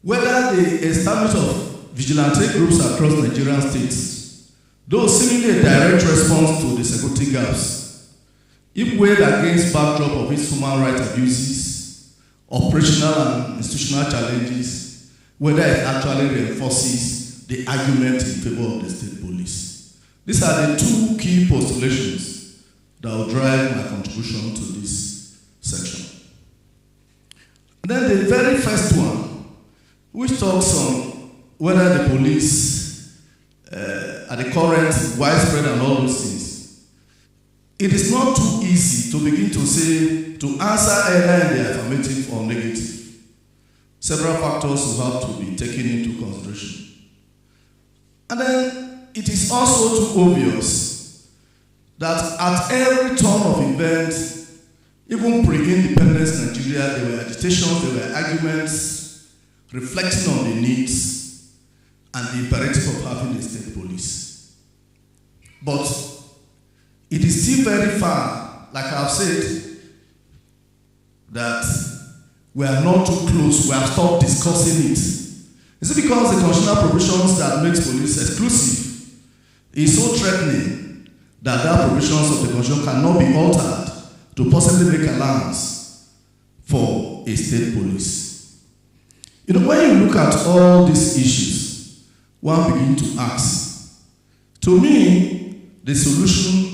whether the establishment of vigilante groups across Nigerian states, though seemingly a direct response to the security gaps, if weighed against backdrop of its human rights abuses, operational and institutional challenges, whether it actually reinforces the argument in favor of the state police. These are the two key postulations that will drive my contribution to this section. And then the very first one, which talks on whether the police are the current, widespread and all those things. It is not too easy to begin to say, to answer either in the affirmative or negative. Several factors will have to be taken into consideration. And then it is also too obvious that at every turn of events, even pre-independence Nigeria, there were agitations, there were arguments reflecting on the needs and the imperative of having a state police. But it is still very far, like I've said, that we are not too close, we have stopped discussing it. Is it because the constitutional provisions that makes police exclusive is so threatening that provisions of the constitution cannot be altered to possibly make allowance for a state police? You know, when you look at all these issues, one begins to ask, to me, the solution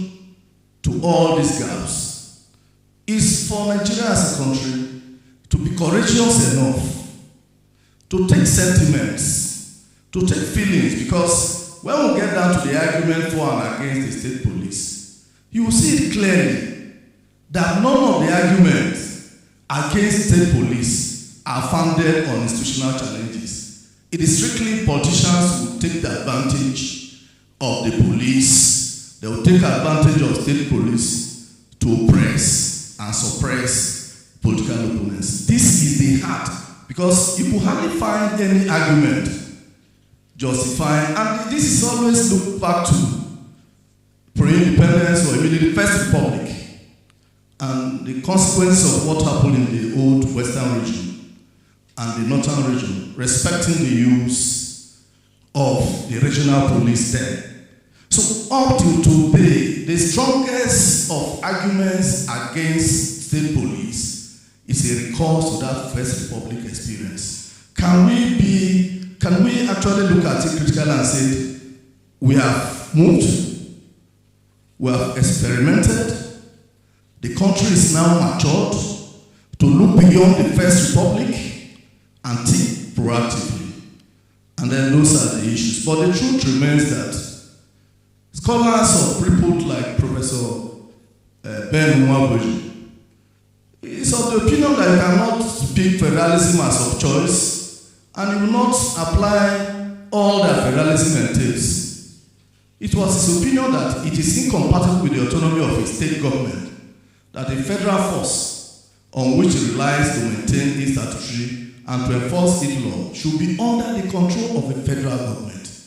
to all these gaps is for Nigeria as a country to be courageous enough to take sentiments, to take feelings, because when we get down to the argument for and against the state police, you will see it clearly that none of the arguments against state police are founded on institutional challenges. It is strictly politicians who take the advantage of the police. They will take advantage of state police to oppress and suppress political opponents. This is the heart, because you will hardly find any argument justifying, and this is always looked back to pre-independence or immediately First Republic, and the consequence of what happened in the old western region and the northern region, respecting the use of the regional police there. So up to today, the strongest of arguments against state police is a recourse to that First Republic experience. Can we actually look at it critically and say, we have moved, we have experimented, the country is now matured to look beyond the First Republic and think proactively. And then those are the issues. But the truth remains that scholars of people like Professor Ben Aclrc is of the opinion that you cannot speak federalism as of choice and you will not apply all that federalism entails. It was his opinion that it is incompatible with the autonomy of a state government, that a federal force on which it relies to maintain its statutory and to enforce its law should be under the control of the federal government.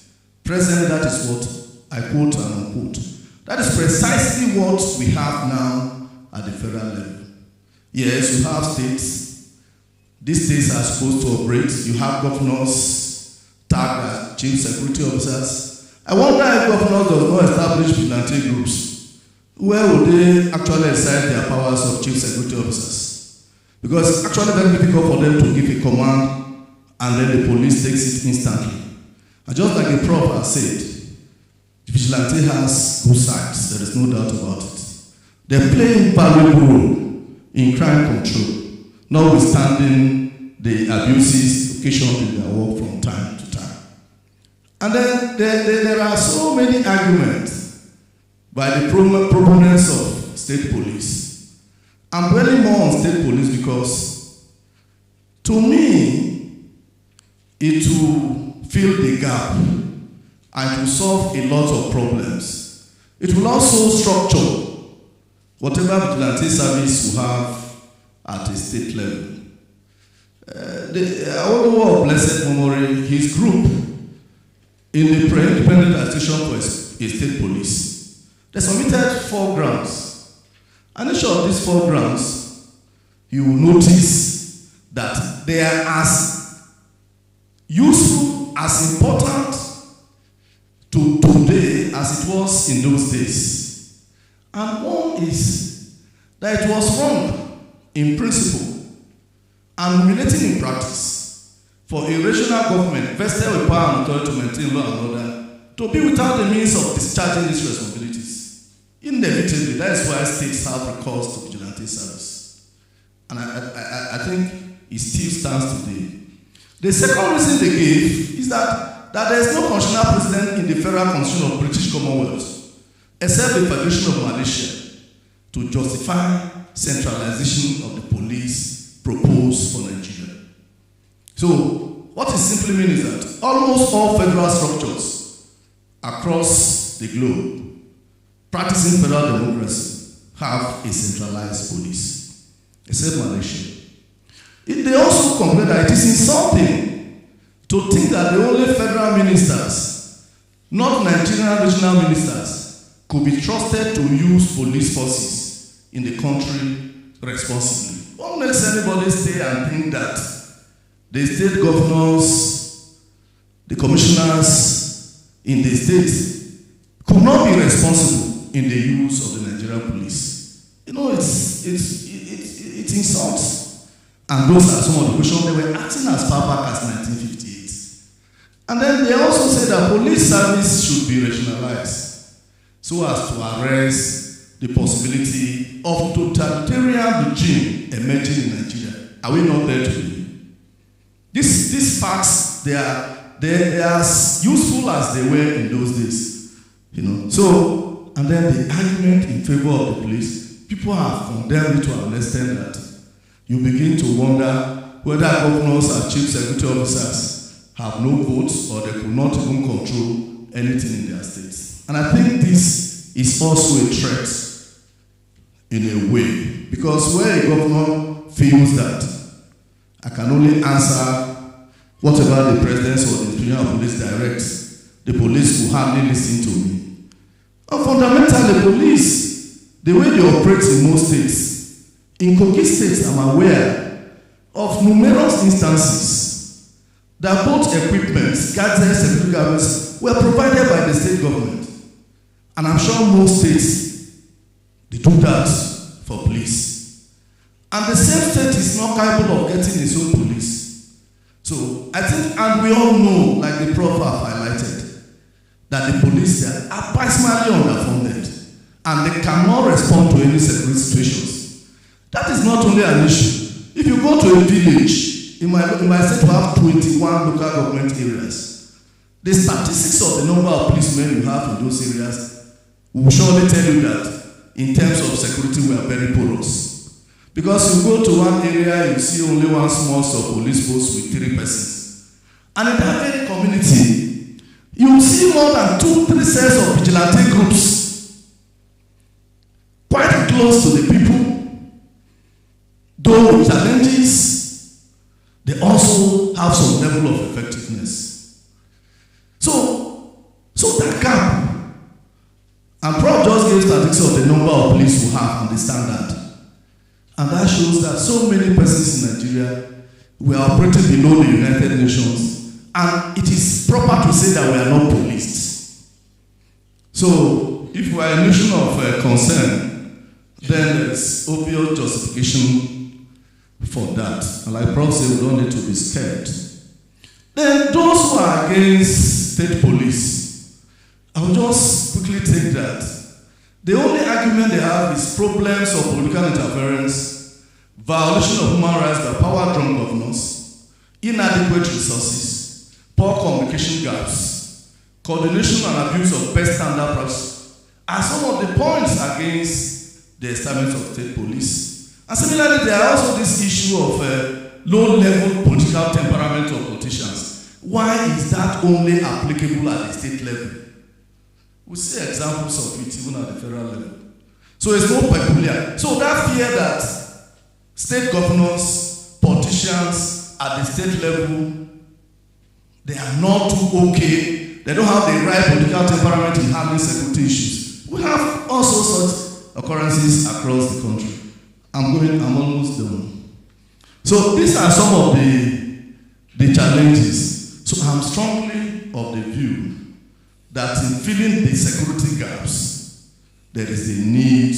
Presently, that is what I quote and unquote. That is precisely what we have now at the federal level. Yes, you have states. These states are supposed to operate. You have governors tagged as chief security officers. I wonder if governors do not establish vigilante groups. Where would they actually exercise their powers of chief security officers? Because it's actually very difficult for them to give a command and then the police takes it instantly. And just like the prof has said, vigilante has good sides, there is no doubt about it. They play a valuable role in crime control, notwithstanding the abuses occasioned in their work from time to time. And then there are so many arguments by the proponents of state police. I'm dwelling more on state police because, to me, it will fill the gap and to solve a lot of problems. It will also structure whatever vigilante service you have at a state level. The Awolowo of blessed memory, his group in the pre-independent agitation for a state police, they submitted 4 grounds. And each of these 4 grounds, you will notice that they are as useful, as important to today as it was in those days. And one is that it was wrong in principle and relating in practice for a regional government vested with power and authority to maintain law and order to be without the means of discharging its responsibilities. Inevitably, that is why states have recourse to vigilante service. And I think it still stands today. The second reason they gave is that there is no constitutional precedent in the federal constitution of British Commonwealth, except the Federation of Malaysia, to justify centralization of the police proposed for Nigeria. So, what it simply means is that almost all federal structures across the globe practicing federal democracy have a centralized police, except Malaysia. They also conclude that it is insulting to think that the only federal ministers, not Nigerian regional ministers, could be trusted to use police forces in the country responsibly. What makes anybody stay and think that the state governors, the commissioners in the state could not be responsible in the use of the Nigerian police? You know, it's insults. And those are some of the questions. They were acting as far back as 1958. And then they also said that police service should be regionalized so as to arrest the possibility of totalitarian regime emerging in Nigeria. Are we not there today? These facts, they are as useful as they were in those days. You know. So, and then the argument in favor of the police, people have condemned it to an extent that you begin to wonder whether governors and chief security officers have no votes or they could not even control anything in their states. And I think this is also a threat in a way, because where a governor feels that I can only answer whatever the president or the inspector of police directs, the police will hardly listen to me. And fundamentally, the police, the way they operate in most states, In Kogi State, I'm aware of numerous instances that both equipment, gadgets, and gadgets were provided by the state government. And I'm sure most states, they do that for police. And the same state is not capable of getting its own police. So I think, and we all know, like the prof have highlighted, that the police there are personally underfunded and they cannot respond to any security situations. That is not only an issue. If you go to a village, in my state we have 21 local government areas. The statistics of the number of policemen you have in those areas will surely tell you that in terms of security we are very porous. Because you go to one area, you see only one small police post with 3 persons. And in that very community, you will see more than 2-3 sets of vigilante groups quite close to the people. Though with challenges, they also have some level of effectiveness. So that gap, and Prof just gave statistics of the number of police we have and the standard. And that shows that so many persons in Nigeria were operating below the United Nations, and it is proper to say that we are not policed. So if we are a nation of concern, then there is obvious justification for that. And like Prof said, we don't need to be scared. Then those who are against state police, I will just quickly take that. The only argument they have is problems of political interference, violation of human rights by power-drunk governors, inadequate resources, poor communication gaps, coordination and abuse of best standard practice are some of the points against the establishment of state police. And similarly, there are also this issue of low-level political temperament of politicians. Why is that only applicable at the state level? We see examples of it even at the federal level. So it's more peculiar. So that fear that state governors, politicians at the state level, they are not too okay, they don't have the right political temperament in handling security issues. We have also such occurrences across the country. I'm almost done. So these are some of the challenges. So I'm strongly of the view that in filling the security gaps, there is a need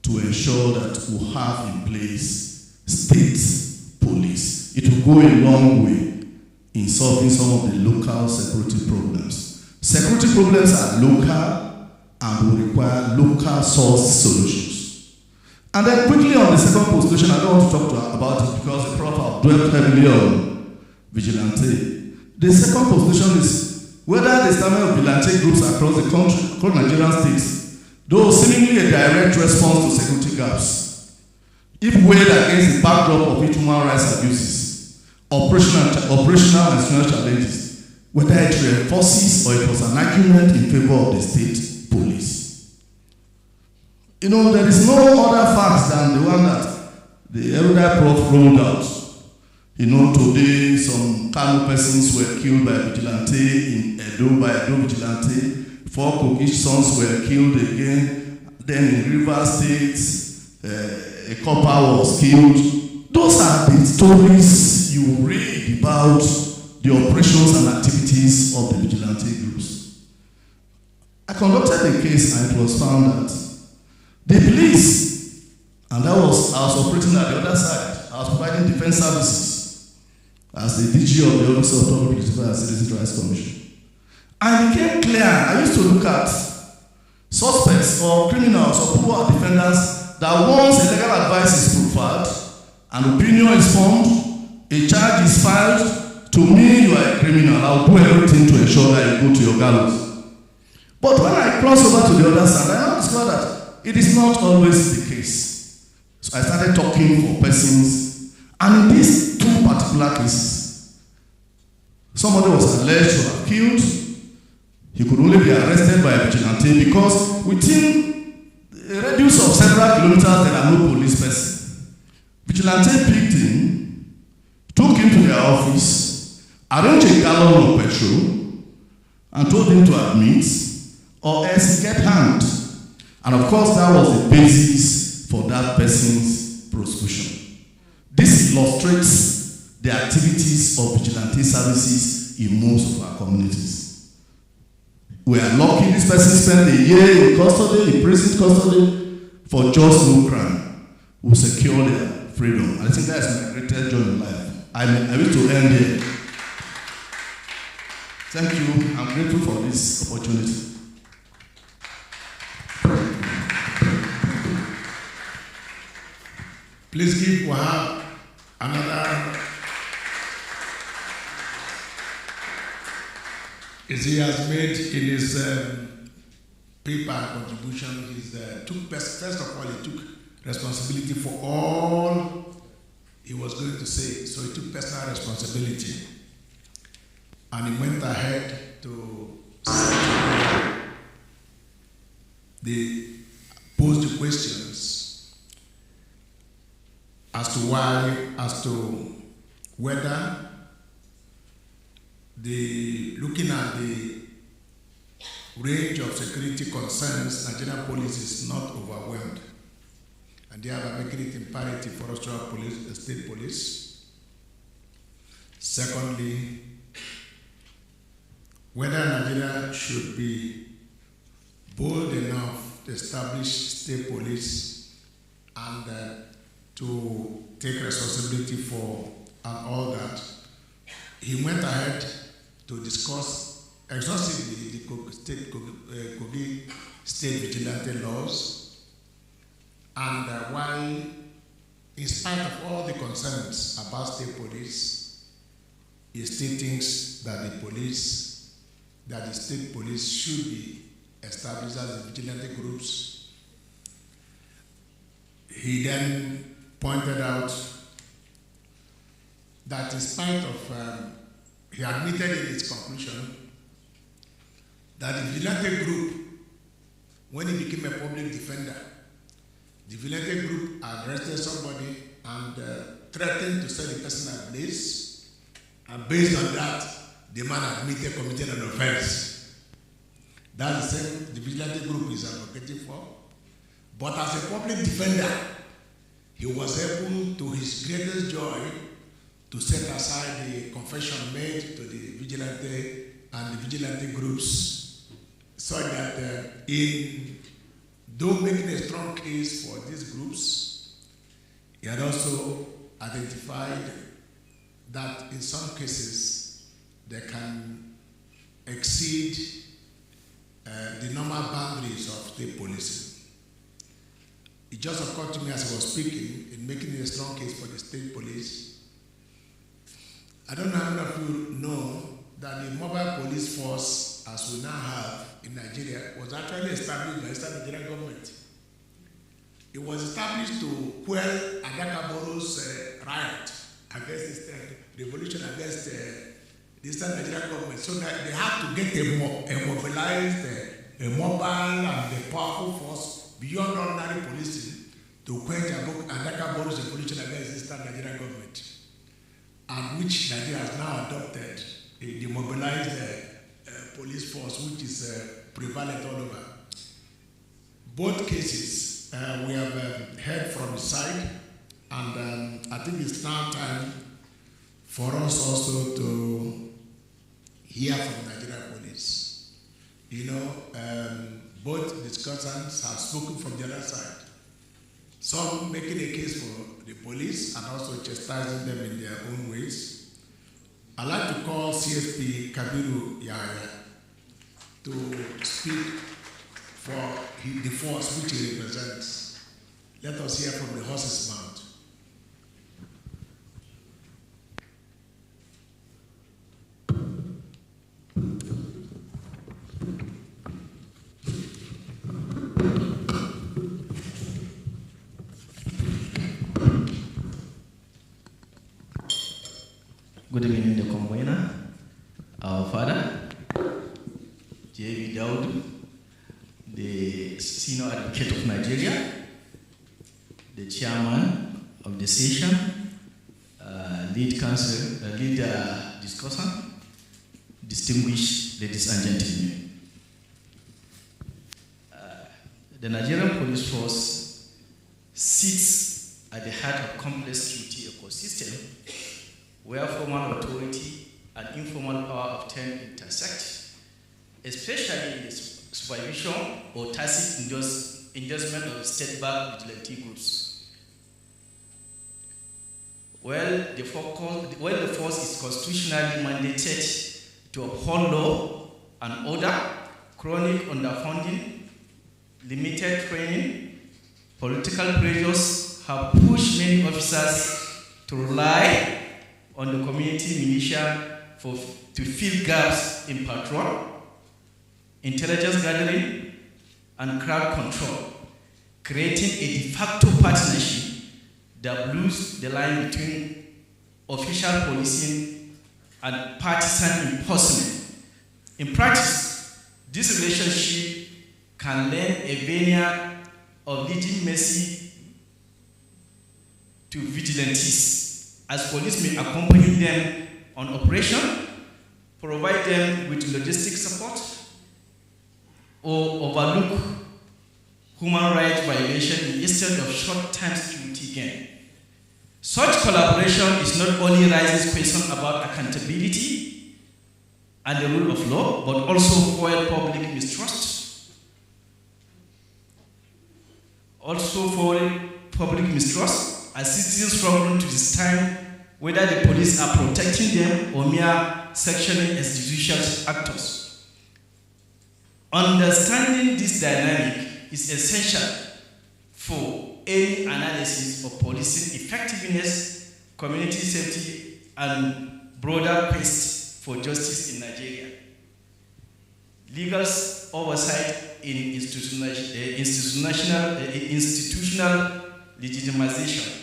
to ensure that we have in place state police. It will go a long way in solving some of the local security problems. Security problems are local and will require local source solutions. And then quickly on the second postulation, I don't want to talk about it because the Prof have dwelt heavily on vigilante. The second postulation is whether the establishment of vigilante groups across the country, across Nigerian states, though seemingly a direct response to security gaps, if weighed against the backdrop of human rights abuses, operational and institutional challenges, whether it reinforces or it was an argument in favor of the state police. You know, there is no other fact than the one that the erudite Prof rolled out. You know, today some Kano persons were killed by vigilante in Edo by Edo vigilante. 4 Kogi sons were killed again. Then in Rivers State, a copper was killed. Those are the stories you read about the operations and activities of the vigilante groups. I conducted a case and it was found that the police, and I was operating at the other side. I was providing defense services as the DG of the Office of Public Principal and Citizen Rights Commission. And it became clear, I used to look at suspects or criminals or poor defendants that once a legal advice is proffered, an opinion is formed, a charge is filed, to me you are a criminal, I'll do everything to ensure that you go to your gallows. But when I cross over to the other side, I now discover that it is not always the case. So I started talking for persons, and in these 2 particular cases, somebody was alleged to have killed. He could only be arrested by a vigilante because within a radius of several kilometers there are no police persons. Vigilante picked him, took him to their office, arranged a gallon of petrol, and told him to admit, or else he get hanged. And of course, that was the basis for that person's prosecution. This illustrates the activities of vigilante services in most of our communities. We are lucky this person spent a year in custody, in prison custody, for just no crime. We secure their freedom. I think that is my greatest joy in life. I wish to end here. Thank you. I'm grateful for this opportunity. Please give Wahab another. As he has made in his paper contribution, he took first of all, he took responsibility for all he was going to say. So he took personal responsibility. And he went ahead to pose the questions as to whether looking at the range of security concerns, Nigerian police is not overwhelmed, and thereby making it imperative for us to have state police. Secondly, whether Nigeria should be bold enough to establish state police and to take responsibility for and all that. He went ahead to discuss exhaustively the Kogi state vigilante laws, and while, in spite of all the concerns about state police, he still thinks that the state police should be established as vigilante groups. He then pointed out that in spite of, he admitted in his conclusion that the vigilante group, when he became a public defender, the vigilante group arrested somebody and threatened to set the person ablaze, and based on that, the man admitted committed an offense. That's the same the vigilante group is advocating for. But as a public defender, he was able, to his greatest joy, to set aside the confession made to the vigilante and the vigilante groups, so that though making a strong case for these groups, he had also identified that in some cases they can exceed the normal boundaries of state policing. It just occurred to me as I was speaking, in making a strong case for the state police. I don't know how many of you know that the mobile police force, as we now have in Nigeria, was actually established by the Nigerian government. It was established to quell Adakaboro's riot against this revolution against the Eastern Nigerian government, so that they have to get a mobilized, a mobile and a powerful force beyond ordinary policing to quench Adakaboro's revolution against the Eastern Nigerian government, and which Nigeria has now adopted a demobilized police force, which is prevalent all over. Both cases we have heard from the side, and I think it's now time for us also to hear from Nigerian police. You know, both discussants have spoken from the other side. Some making a case for the police and also chastising them in their own ways. I'd like to call CSP Kabiru Yahya to speak for the force which he represents. Let us hear from the horse's mouth. Good evening, the convener, our father, J.B. DAUDU, the senior advocate of Nigeria, the chairman of the session, lead discussant, distinguished ladies and gentlemen. The Nigerian police force sits at the heart of complex security ecosystem, where formal authority and informal power often intersect, especially in the supervision or tacit endorsement of state-backed vigilante groups. While the force is constitutionally mandated to uphold law and order, chronic underfunding, limited training, political pressures have pushed many officers to rely on the community militia to fill gaps in patrol, intelligence gathering, and crowd control, creating a de facto partnership that blurs the line between official policing and partisan enforcement. In practice, this relationship can lend a veneer of legitimacy to vigilantes, as police may accompany them on operation, provide them with logistic support, or overlook human rights violation instead of short-term security gain. Such collaboration is not only raises questions about accountability and the rule of law, but also fuel public mistrust. As citizens struggle to discern whether the police are protecting them or mere sectioning as judicial actors. Understanding this dynamic is essential for any analysis of policing effectiveness, community safety, and broader quest for justice in Nigeria. Legal oversight in institutional legitimization.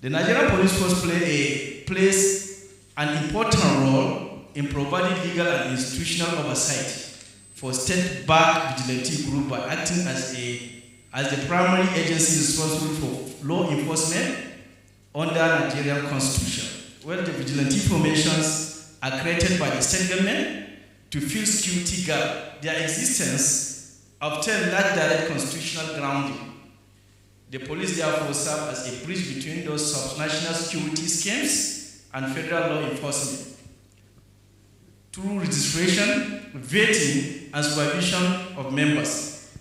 The Nigerian Police Force plays an important role in providing legal and institutional oversight for state-backed vigilante group by acting as the primary agency responsible for law enforcement under Nigerian Constitution. Where the vigilante formations are created by the state government to fill security gap, their existence obtain that direct constitutional grounding. The police therefore serve as a bridge between those subnational security schemes and federal law enforcement. Through registration, vetting, and supervision of members,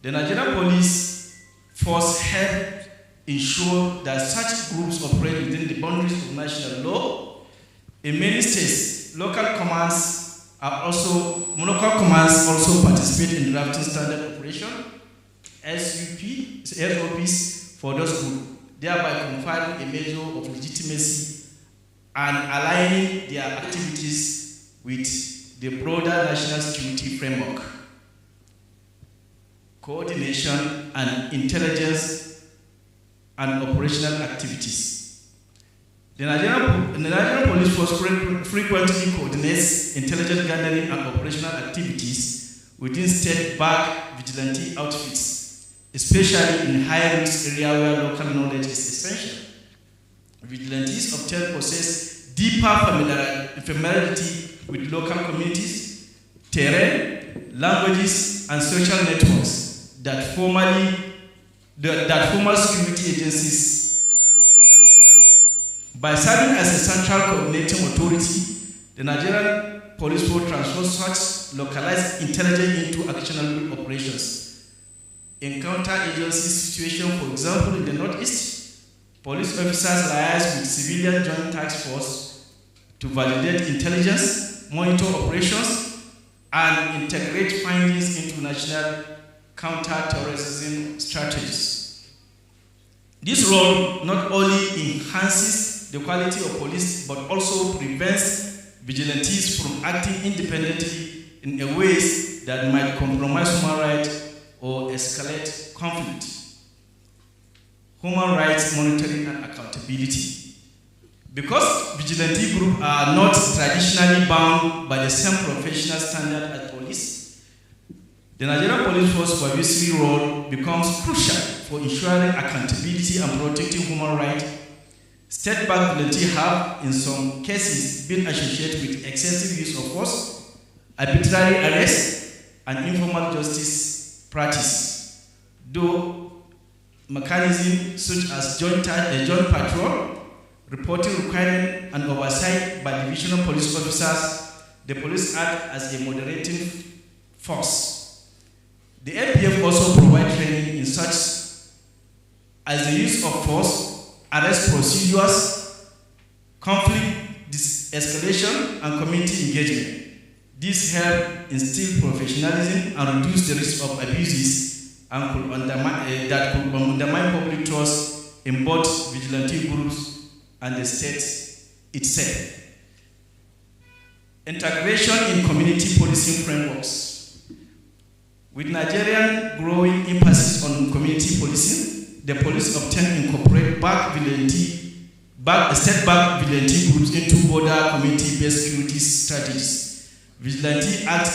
the Nigerian Police Force help ensure that such groups operate within the boundaries of national law. In many states, local commands also participate in drafting standard operation SOPs for those groups, thereby conferring a measure of legitimacy and aligning their activities with the broader national security framework. Coordination and intelligence and operational activities. The Nigerian Police Force frequently coordinates intelligence gathering and operational activities within state-backed vigilante outfits, especially in high-risk areas where local knowledge is essential. Vigilantes often possess deeper familiarity with local communities, terrain, languages, and social networks that formal security agencies. By serving as a central coordinating authority, the Nigerian Police Force transfers such localized intelligence into actionable operations. In counter-agency situations, for example, in the Northeast, police officers liaise with civilian joint task force to validate intelligence, monitor operations, and integrate findings into national counter-terrorism strategies. This role not only enhances the quality of police, but also prevents vigilantes from acting independently in a ways that might compromise human rights or escalate conflict. Human rights monitoring and accountability. Because vigilante groups are not traditionally bound by the same professional standard as police, the Nigerian Police Force supervisory role becomes crucial for ensuring accountability and protecting human rights. State-backed vigilantes have, in some cases, been associated with excessive use of force, arbitrary arrest, and informal justice practice. Though mechanisms such as joint patrol, reporting requirement, and oversight by divisional police officers, the police act as a moderating force. The APF also provides training in such as the use of force, arrest procedures, conflict de-escalation, and community engagement. This helps instill professionalism and reduce the risk of abuses and could undermine public trust in both vigilante groups and the state itself. Integration in community policing frameworks. With Nigerian growing emphasis on community policing, the police often incorporate state-backed vigilante groups into border community-based security strategies. Vigilante act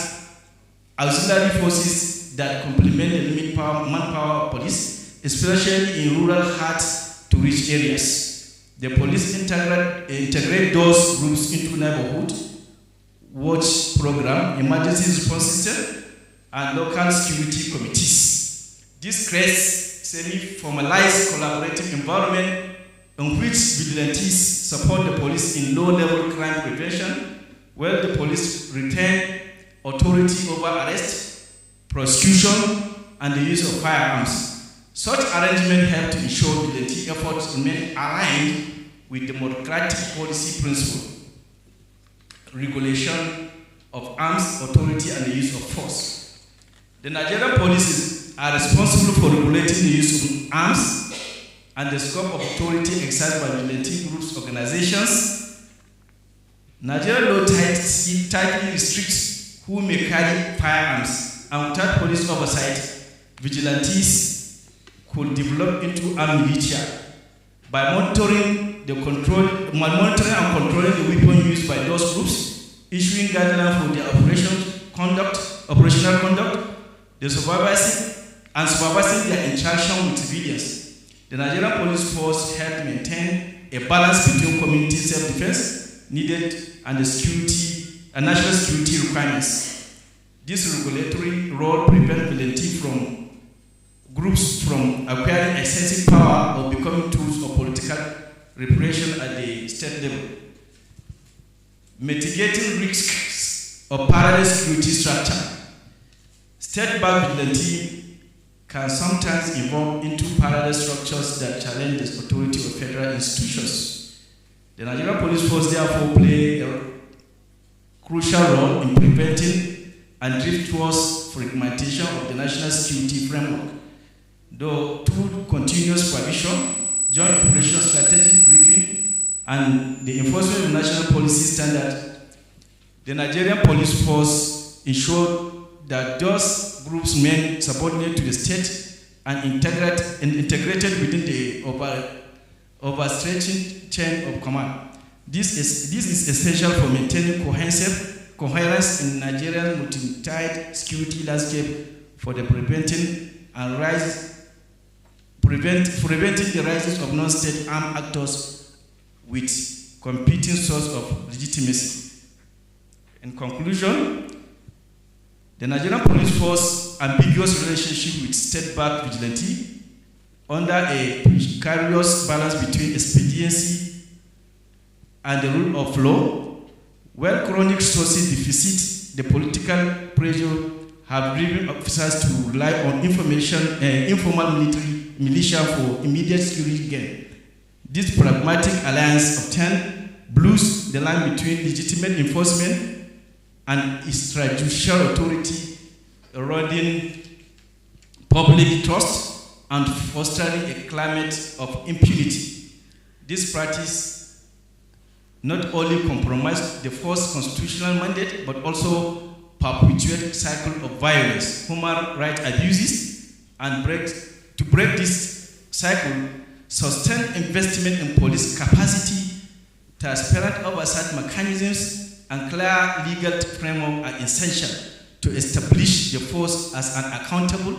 auxiliary forces that complement the limited manpower police, especially in rural hard-to-reach areas. The police integrate those groups into neighborhood watch program, emergency response system, and local security committees. This creates semi-formalized collaborative environment in which vigilantes support the police in low-level crime prevention, where the police retain authority over arrest, prosecution, and the use of firearms. Such arrangements help to ensure vigilante efforts remain aligned with democratic policy principles, regulation of arms, authority, and the use of force. The Nigerian police are responsible for regulating the use of arms and the scope of authority exercised by vigilante groups, organizations. Nigerian law tightly restricts who may carry firearms, and without police oversight, vigilantes could develop into armed militia. By monitoring and controlling the weapons used by those groups, issuing guidelines for their operational conduct, supervising their interaction with civilians, the Nigerian police force helped maintain a balance between community self-defense needed and the national security requirements. This regulatory role prevents vigilante groups from acquiring excessive power or becoming tools of political repression at the state level. Mitigating risks of parallel security structure. State-backed vigilante can sometimes evolve into parallel structures that challenge the authority of federal institutions. The Nigerian Police Force therefore play a crucial role in preventing and drift towards fragmentation of the national security framework. Though through continuous supervision, joint operation strategic briefing, and the enforcement of national policy standards, the Nigerian Police Force ensured that those groups remain subordinate to the state and integrated within the overstretching chain of command. This is essential for maintaining coherence in Nigeria's multi-tied security landscape for the preventing the rises of non-state armed actors with competing sources of legitimacy. In conclusion, the Nigerian Police Force's ambiguous relationship with state-backed vigilante under a precarious balance between expediency and the rule of law, where chronic resources deficit, the political pressure have driven officers to rely on informal militia for immediate security gain. This pragmatic alliance often blurs the line between legitimate enforcement and extrajudicial authority, eroding public trust and fostering a climate of impunity. This practice not only compromises the force's constitutional mandate, but also perpetuates a cycle of violence, human rights abuses, and to break this cycle, sustain investment in police capacity, transparent oversight mechanisms, and clear legal framework are essential to establish the force as an accountable,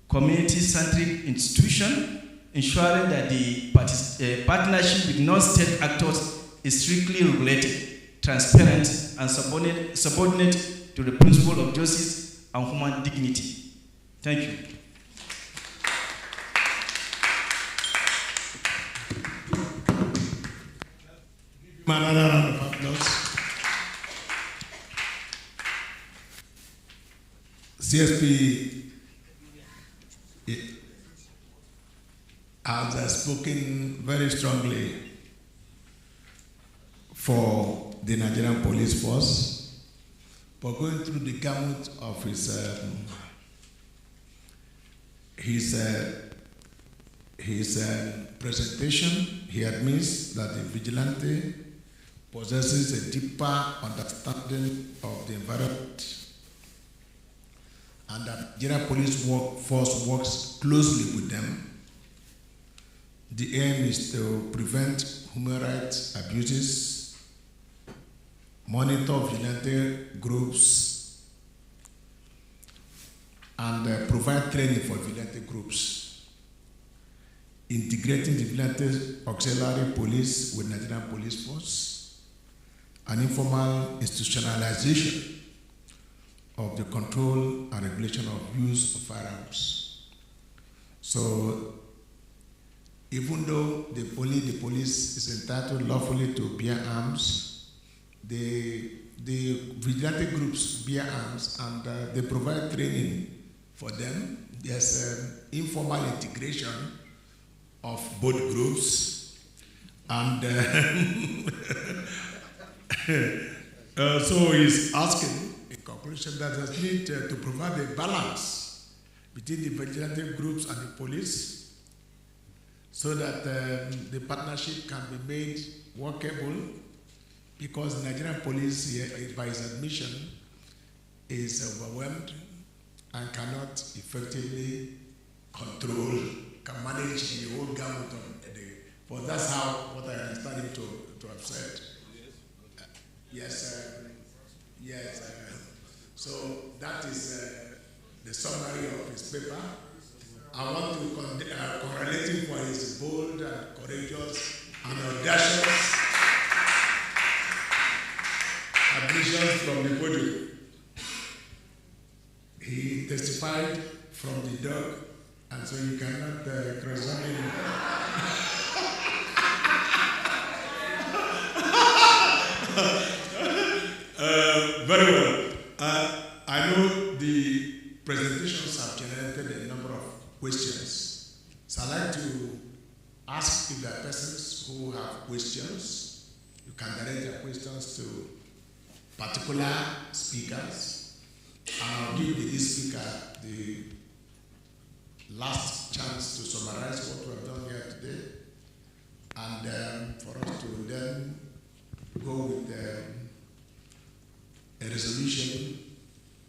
community-centric institution, ensuring that the partnership with non-state actors is strictly regulated, transparent, and subordinate to the principle of justice and human dignity. Thank you. Another round of applause. CSP has spoken very strongly for the Nigerian police force, but going through the gamut of his presentation, he admits that the vigilante possesses a deeper understanding of the environment and that Nigerian police force works closely with them. The aim is to prevent human rights abuses, monitor vigilante groups, and provide training for vigilante groups, integrating the vigilante auxiliary police with Nigerian police force, and informal institutionalization of the control and regulation of use of firearms. So, even though the police is entitled lawfully to bear arms, the vigilante groups bear arms and they provide training for them. There's an informal integration of both groups, and so he's asking, in conclusion, that there's need to provide a balance between the vigilante groups and the police, so that the partnership can be made workable, because the Nigerian police, by his admission, is overwhelmed and cannot effectively control, can manage the whole gamut of the day. But that's how, what I understand him to have said. Yes. So that is the summary of his paper. I want to congratulate him for his bold and courageous and audacious admissions from the podium. He testified from the dog, and so you cannot cross-examine him. Very well. I know the presentations have generated a number of questions. So I'd like to ask if there are persons who have questions. You can direct your questions to particular speakers. And I'll give the speaker the last chance to summarize what we have done here today. And for us to then go with a resolution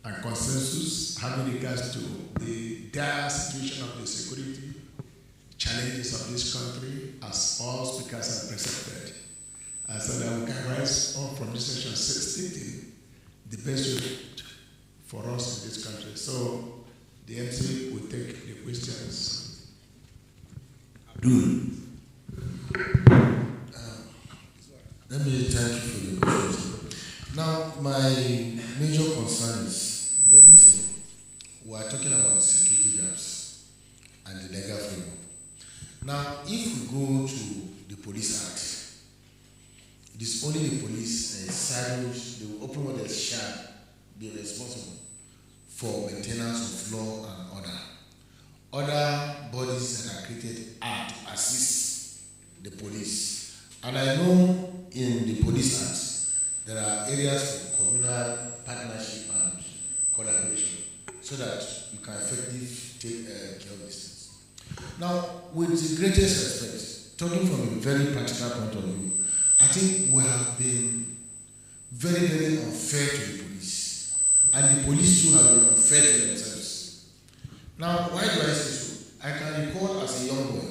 and consensus having regards to the dire situation of the security challenges of this country, as all speakers have presented, so that we can rise up from this session stating the best way for us in this country. So the MC will take the questions. Let me thank you for the question. Now, my major concern is very simple. We are talking about security gaps and the legal framework. Now, if we go to the Police Act, it is only the police that is saddled, the open order shall be responsible for maintenance of law and order. Other bodies that are created are to assist the police. And I know in the Police Act, there are areas for communal partnership and collaboration so that you can effectively take care of these things. Now, with the greatest respect, talking from a very practical point of view, I think we have been very, very unfair to the police. And the police too have been unfair to themselves. Now, why do I say so? I can recall as a young boy,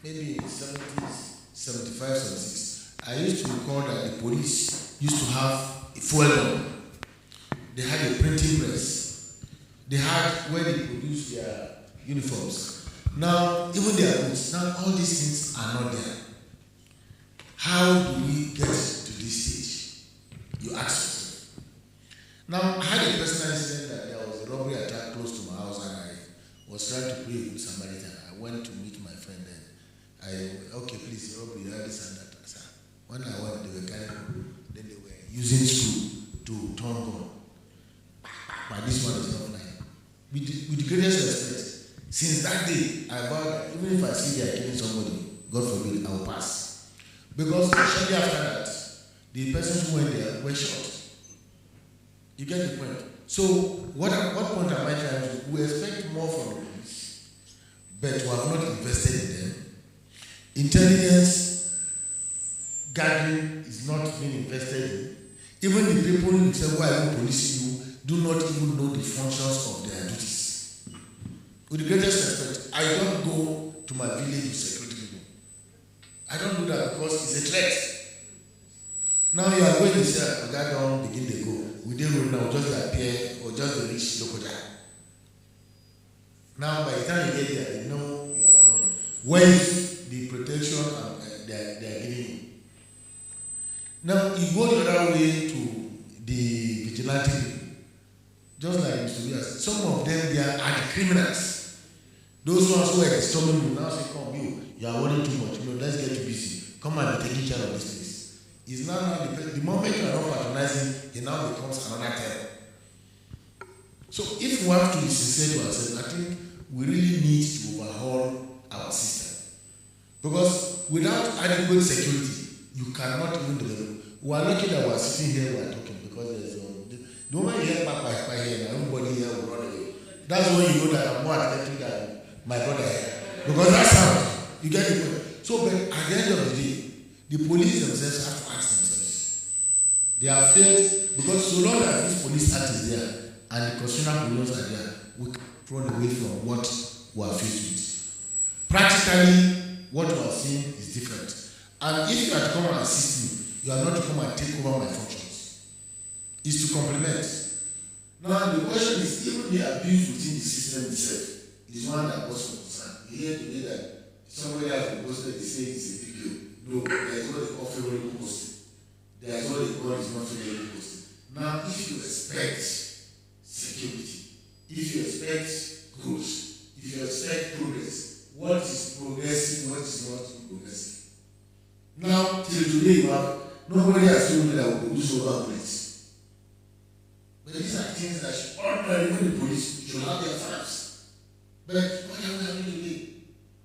maybe in the 70s, 75, 76, I used to recall that the police used to have a fuel dump. They had a printing press. They had where they produced their uniforms. Now, even their boots, now all these things are not there. How do we get to this stage? You ask yourself. Now, I had a personal incident that there was a robbery attack close to my house, and I was trying to pray with somebody. I went to meet my friend, and okay, please, robbery, this and that. When I went, they were carrying, then they were using screw to turn gun. But this one is not flying. With the greatest respect, since that day, I vowed, even if I see they are killing somebody, God forbid, I will pass. Because shortly after that, the persons who went there were shot. You get the point? So, what point am I trying to do? We expect more from the police, but we have not invested in them. Intelligence gathering is not being invested in. Even the people themselves who are even policing you do not even know the functions of their duties. With the greatest respect, I don't go to my village with security people. I don't do that because it's a threat. Now you are going to say, that don't begin to go. We didn't know now, just appear or just reach local. Now by the time you get there, you know you are coming. Where is the protection they are giving you? Now you go the other way to the vigilante people. Just like Mr. Williams, some of them they are the criminals. Those ones who are disturbing you now say, come you are worrying too much. Let's get too busy. Come and be taking care of this place. It's now the moment you are not patronizing, it now becomes another terror. So if we have to be sincere to ourselves, I think we really need to overhaul our system. Because without adequate security, you cannot even develop. We are lucky that we are sitting here, we are talking, because there's the moment you hear back here, everybody here will run away. That's when you know that I'm more attentive than my brother here. Because that sound, you get the point. So, but at the end of the day, the police themselves have to ask themselves. They have failed because so long as this police act is there and the constitutional provisions are there, we can run away from what we are faced with. Practically, what we are seeing is different. And if you are to come and assist me, you are not to come and take over my functions. It's to complement. Now the question is, even the abuse within the system itself is one that was concerned. You hear today that somebody has posted, they say it's a video. No, there is what they call favorable posting. There is what they call is not favorable posting. Now, if you expect security, if you expect growth, if you expect progress, what is progressing, what is not progressing? Now, till today, nobody has told me that we produce over bullets. But these are things that should ordinarily, when the police should have their farms. But what are we having today?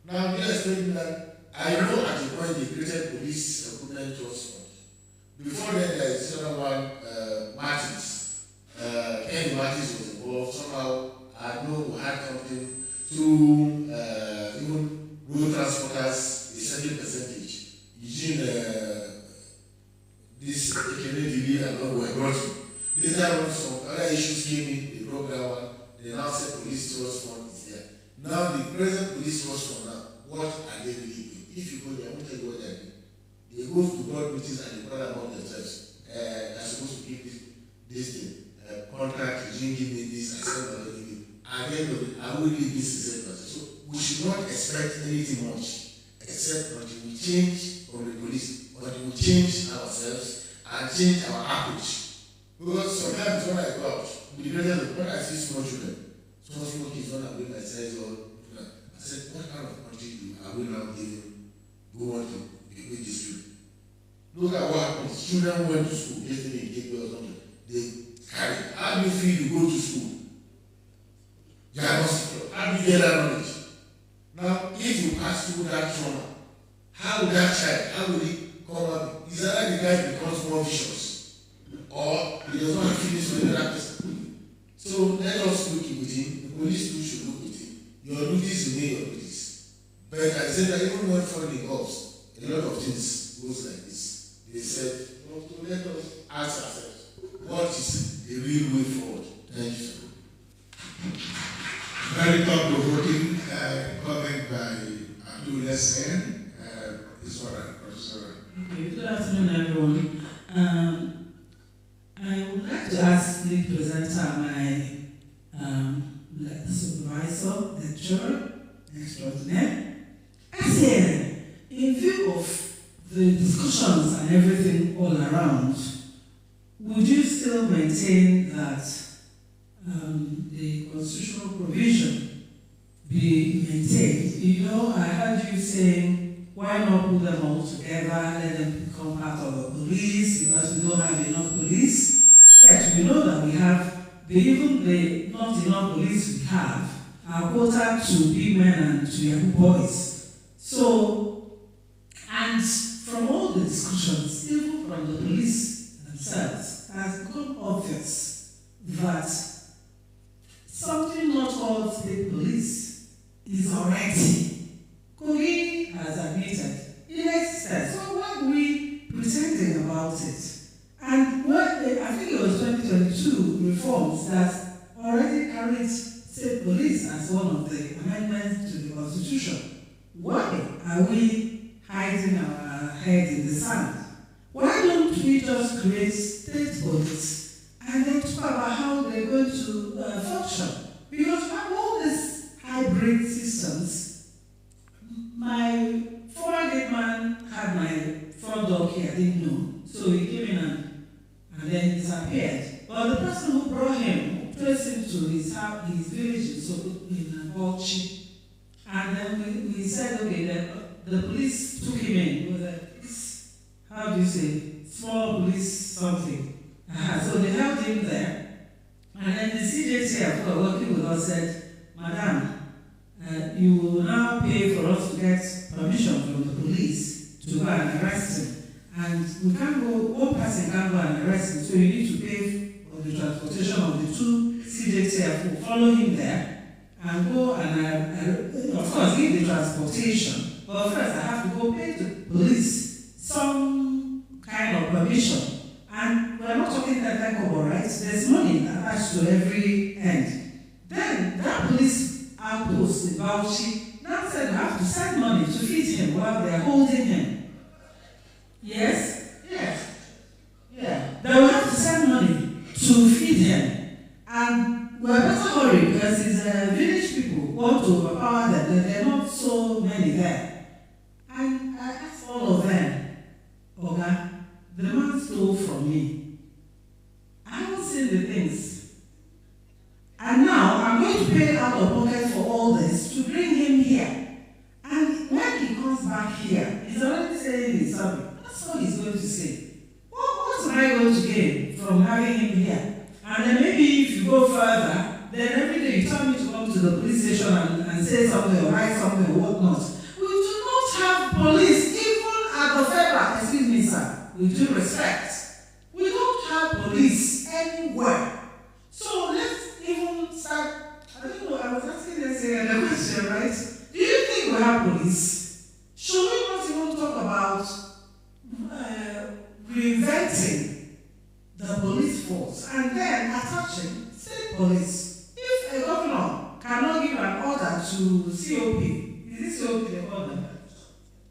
Now, they explain that I know at the point they created police equipment trust fund. Before then, there is another one, Martins. Ken Martins was involved. Somehow, I know we had something through even road transporters, a certain percentage. Eugene, this Aclrc and all were brought in. Later on, some other issues came in, they broke that one. They now said police trust fund is there. Now, the present police trust fund now, what are they really doing? If you go there, I won't tell you what they do. They go to board meetings and they quarrel among themselves. They're supposed to give this thing, contract, you didn't give me this, I said what I give you. At the end of it, I will leave this is so we should not expect anything much, except until we change from the police, until we change ourselves and change our approach. Because sometimes when I go out, with the greatest when I see small children, small kids when I bring my size or I said, what kind of country are we now giving? Go on to be with this children. Look at what happens. Children went to school yesterday in Gateway or something. They carry. How do you feel you go to school? You are not secure. How do you get that knowledge? Now, if you pass through that trauma, how will that child, how will he come up? Is that the guy becomes more vicious? Or he does not finish with another person? So let us look within. The police too should look within. Your duties remain your duties. But I said that even when funding comes, a lot of things goes like this. They said, so let us ask ourselves, what is the real way forward? Thank you. Very thought-provoking comment by Abdul Sen. This one, Professor. Okay, good afternoon, everyone. I would like to ask the presenter, my supervisor, lecturer, extraordinaire. In view of the discussions and everything all around, would you still maintain that the constitutional provision be maintained? You know, I heard you saying why not put them all together, let them become part of the police, because we don't have enough police. Yet we know that we have, even the not enough police we have, are quota to big men and to young boys. So, and from all the discussions, even from the police themselves, it has become obvious that something not called state police is already, Kogi has admitted, in existence. So why are we pretending about it? And when I think it was 2022 reforms that already carried state police as one of the amendments to the Constitution. Why are we hiding our head in the sand? Why don't we just create state police and then talk about how they're going to function? Because we have all these hybrid systems. My former gate man had my front door key, I didn't know. So he came in and then disappeared. But the person who brought him traced him to his house, his village in Bauchi. And then we said, okay, the police took him in. It was a, how do you say, small police something. So they held him there. And then the CJC who were working with us said, Madam, you will now pay for us to get permission from the police to go and arrest him. And we can't go, one person can't go and arrest him, so you need to pay for the transportation of the two CJTF who follow him there and go and, of course, give the transportation. But first, I have to go pay the police some kind of permission. And we're not talking that kobo, right? There's money attached to every end. Then that police outpost in Bauchi now said we have to send money to feed him while they're holding him. Yes? Yes. Yeah. They will have to send money to feed him. And we're better hurry because it's village people who want to overpower them. There are not so many there. And I asked all of them, Oga, the man stole from me. I haven't seen the things. And now I'm going to pay out of pocket for all this to bring him here. And when he comes back here, he's already saying he's sorry. That's all he's going to say. What am I going to gain from having him here? And then maybe if you go further, then every day you tell me to come to the police station and say something or write something or whatnot. We do not have police, even at the federal, excuse me, sir, with due respect. We don't have police anywhere. So let's even start, I don't know, I was asking this the question, right? Do you think we have police? Should we not even talk about reinventing the police force and then attaching state police? If a governor cannot give an order to COP, is it COP they call them?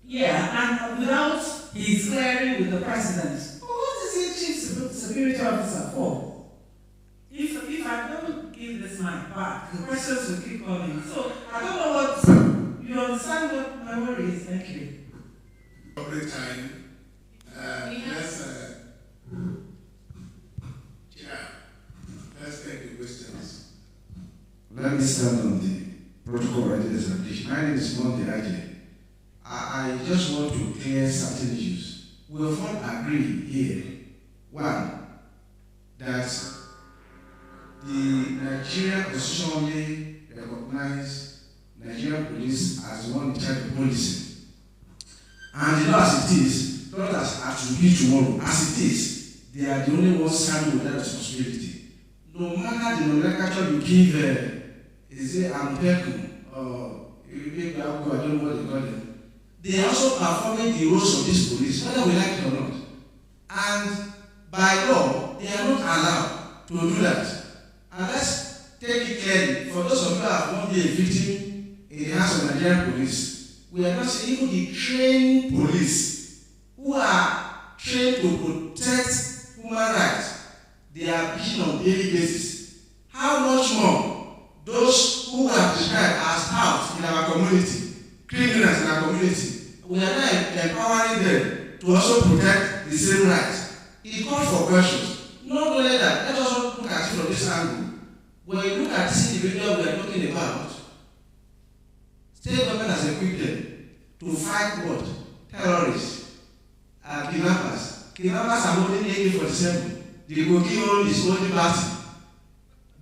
Yeah, and without his clearing with the president, what is he chief security officer for? If I don't give this man back, the questions will keep coming. So I don't know what, you understand what my worry is? Thank you. Every time, let's take the questions. Let me stand on the protocol writing examination. My name is Monday Ajay. I just want to clear certain issues. We have all agreed here, one, that the Nigerian Constitution only recognizes Nigerian police as the one in charge of policing. And the law as it is, not as to be tomorrow, as it is, they are the only ones standing with that responsibility. No matter the nomenclature you give, is it Ampeku or I don't know what they call them. They are also performing the roles of this police, whether we like it or not. And by law, they are not allowed to do that. And let's take it clearly. For those of you who have not been a victim in the hands of Nigerian police, we are not saying even the trained police who are trained to protect human rights, they are beaten on a daily basis. How much more those who are described as out in our community, criminals in our community, we are now empowering them to also protect the same rights. It calls for questions. Not only that, let us also look at it from this angle. When you look at this individual we are talking about, state government has equipped them. to fight what? Terrorists, kidnappers. Kidnappers are holding AK-47. The Gogi is holding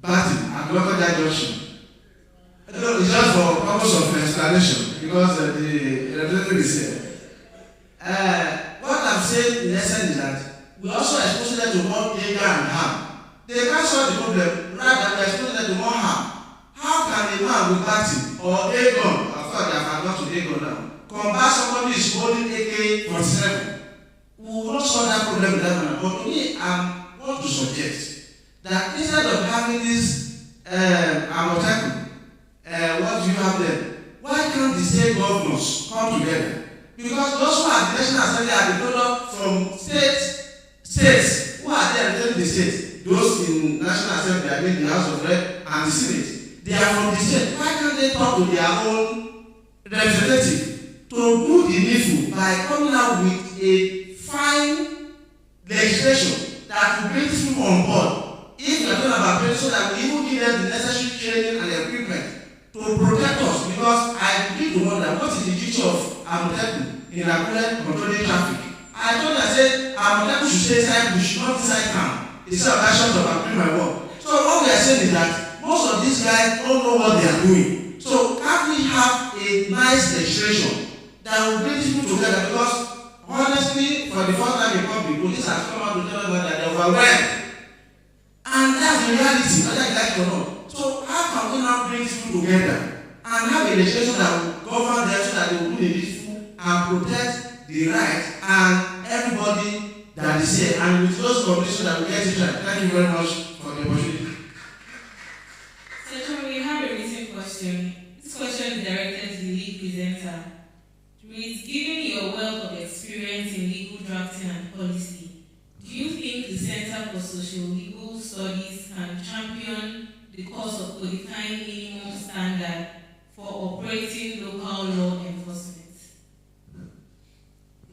batting at Lokoja Junction. It's just for purpose of explanation because the representative is here. What I'm saying in essence is that we also expose them to more danger and harm. They can't solve the problem, rather we expose them to more harm. How can a man with batting or a gun, of course they have gone to a gun now, combat somebody who is holding AK-47? We will not solve that problem with that man. But to me, I want to suggest that instead of having this Aclrc, what do you have there? Why can't the state governors come together? Because those who are the National Assembly are the product from states who are there representing the state. Those in National Assembly, I mean the House of Rep and the Senate, they are from the state. Why can't they talk to their own representative to do the needful by coming out with a fine legislation that will bring people on board? If we are talking about training, so that we even give them the necessary training and equipment to protect us, because I begin to wonder what is the duty of Aclrc in Aclrc controlling traffic. I told you, I said Aclrc should stay inside, we should not inside town. It's a version of doing my work. So what we are saying is that most of these guys don't know what they are doing. So can't we have a nice legislation that will bring people together? Because honestly, for the first time in public, police have come out to tell us that they are overwhelmed. And that's the reality, whether you like it or not. So how can we now bring people together and have a legislation that will govern them so that they will do the needful and protect the rights and everybody that is here, and with those conditions that we get it right. Thank you very much for the opportunity. Senator, we have a written question. This question is directed to the lead presenter. Reads, given your wealth of experience in legal drafting and policy, do you think the Center for Socio-Legal Studies can champion the cause of codifying minimum standard for operating local law enforcement?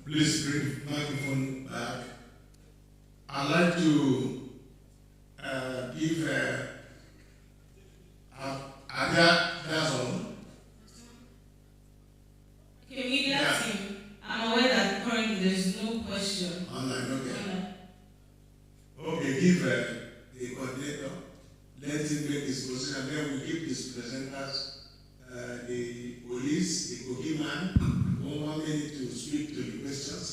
Please bring the microphone back. I'd like to give that's all. Okay, media team. I'm aware that currently there's no question. Online, okay. Okay, give the coordinator, let him make his position, and then we give these presenters, the police, the cookie man, 1 minute to speak to the questions,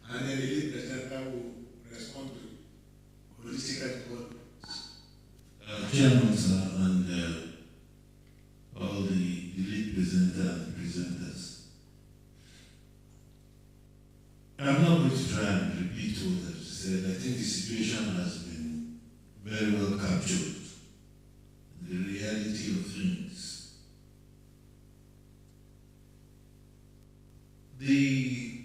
and then the lead presenter will respond to political developments. Chairman, sir, and all the lead presenter and presenters. I'm not going to try and repeat what I've said. I think the situation has been very well captured. The reality of things. The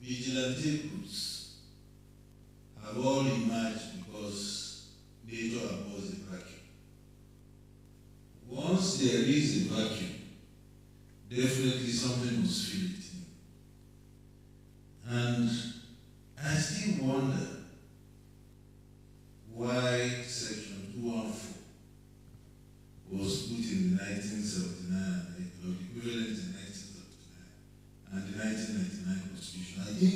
vigilante groups have all emerged because nature abhors the vacuum. Once there is a vacuum, definitely something must fill it in. And I still wonder why Section 214 was put in the 1979, or the equivalent in 1979, and the 1999 Constitution. I think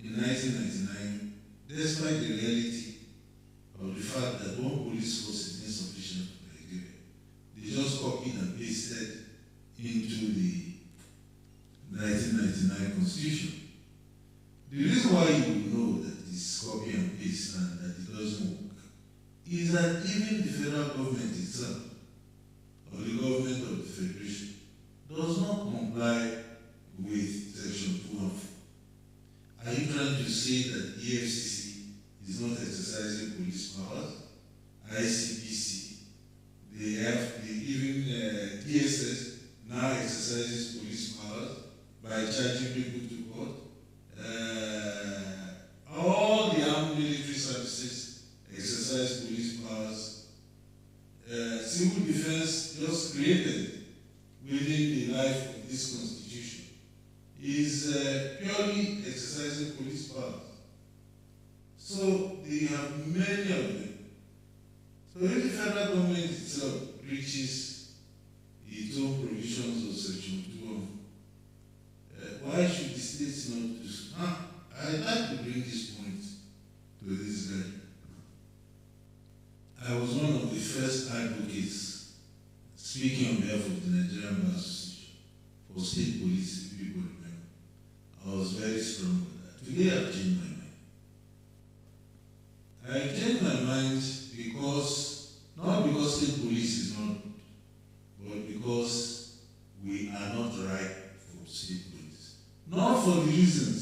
in 1999, despite the reality of the fact that one police force is insufficient for Nigeria, they just copied and pasted into the 1999 Constitution. The reason why you know that it's copy and paste and that it doesn't work is that even the federal government itself, or the government of the Federation, does not comply with Section 214. Are you trying to say that EFCC is not exercising police powers? ICPC, even DSS now exercises police powers by charging people to court. All the armed military services exercise police powers. Civil defense, just created within the life of this constitution, is purely exercising police powers. So they have many of them. So if the federal government itself breaches its own provisions of Section 2, states not to do so? Now, I'd like to bring this point to this guy. I was one of the first advocates speaking on behalf of the Nigerian Bar Association for state police, if people remember. I was very strong with that. Today I've changed my mind. I've changed my mind because, not because state police is not good, but because we are not right for state police. Not for the reasons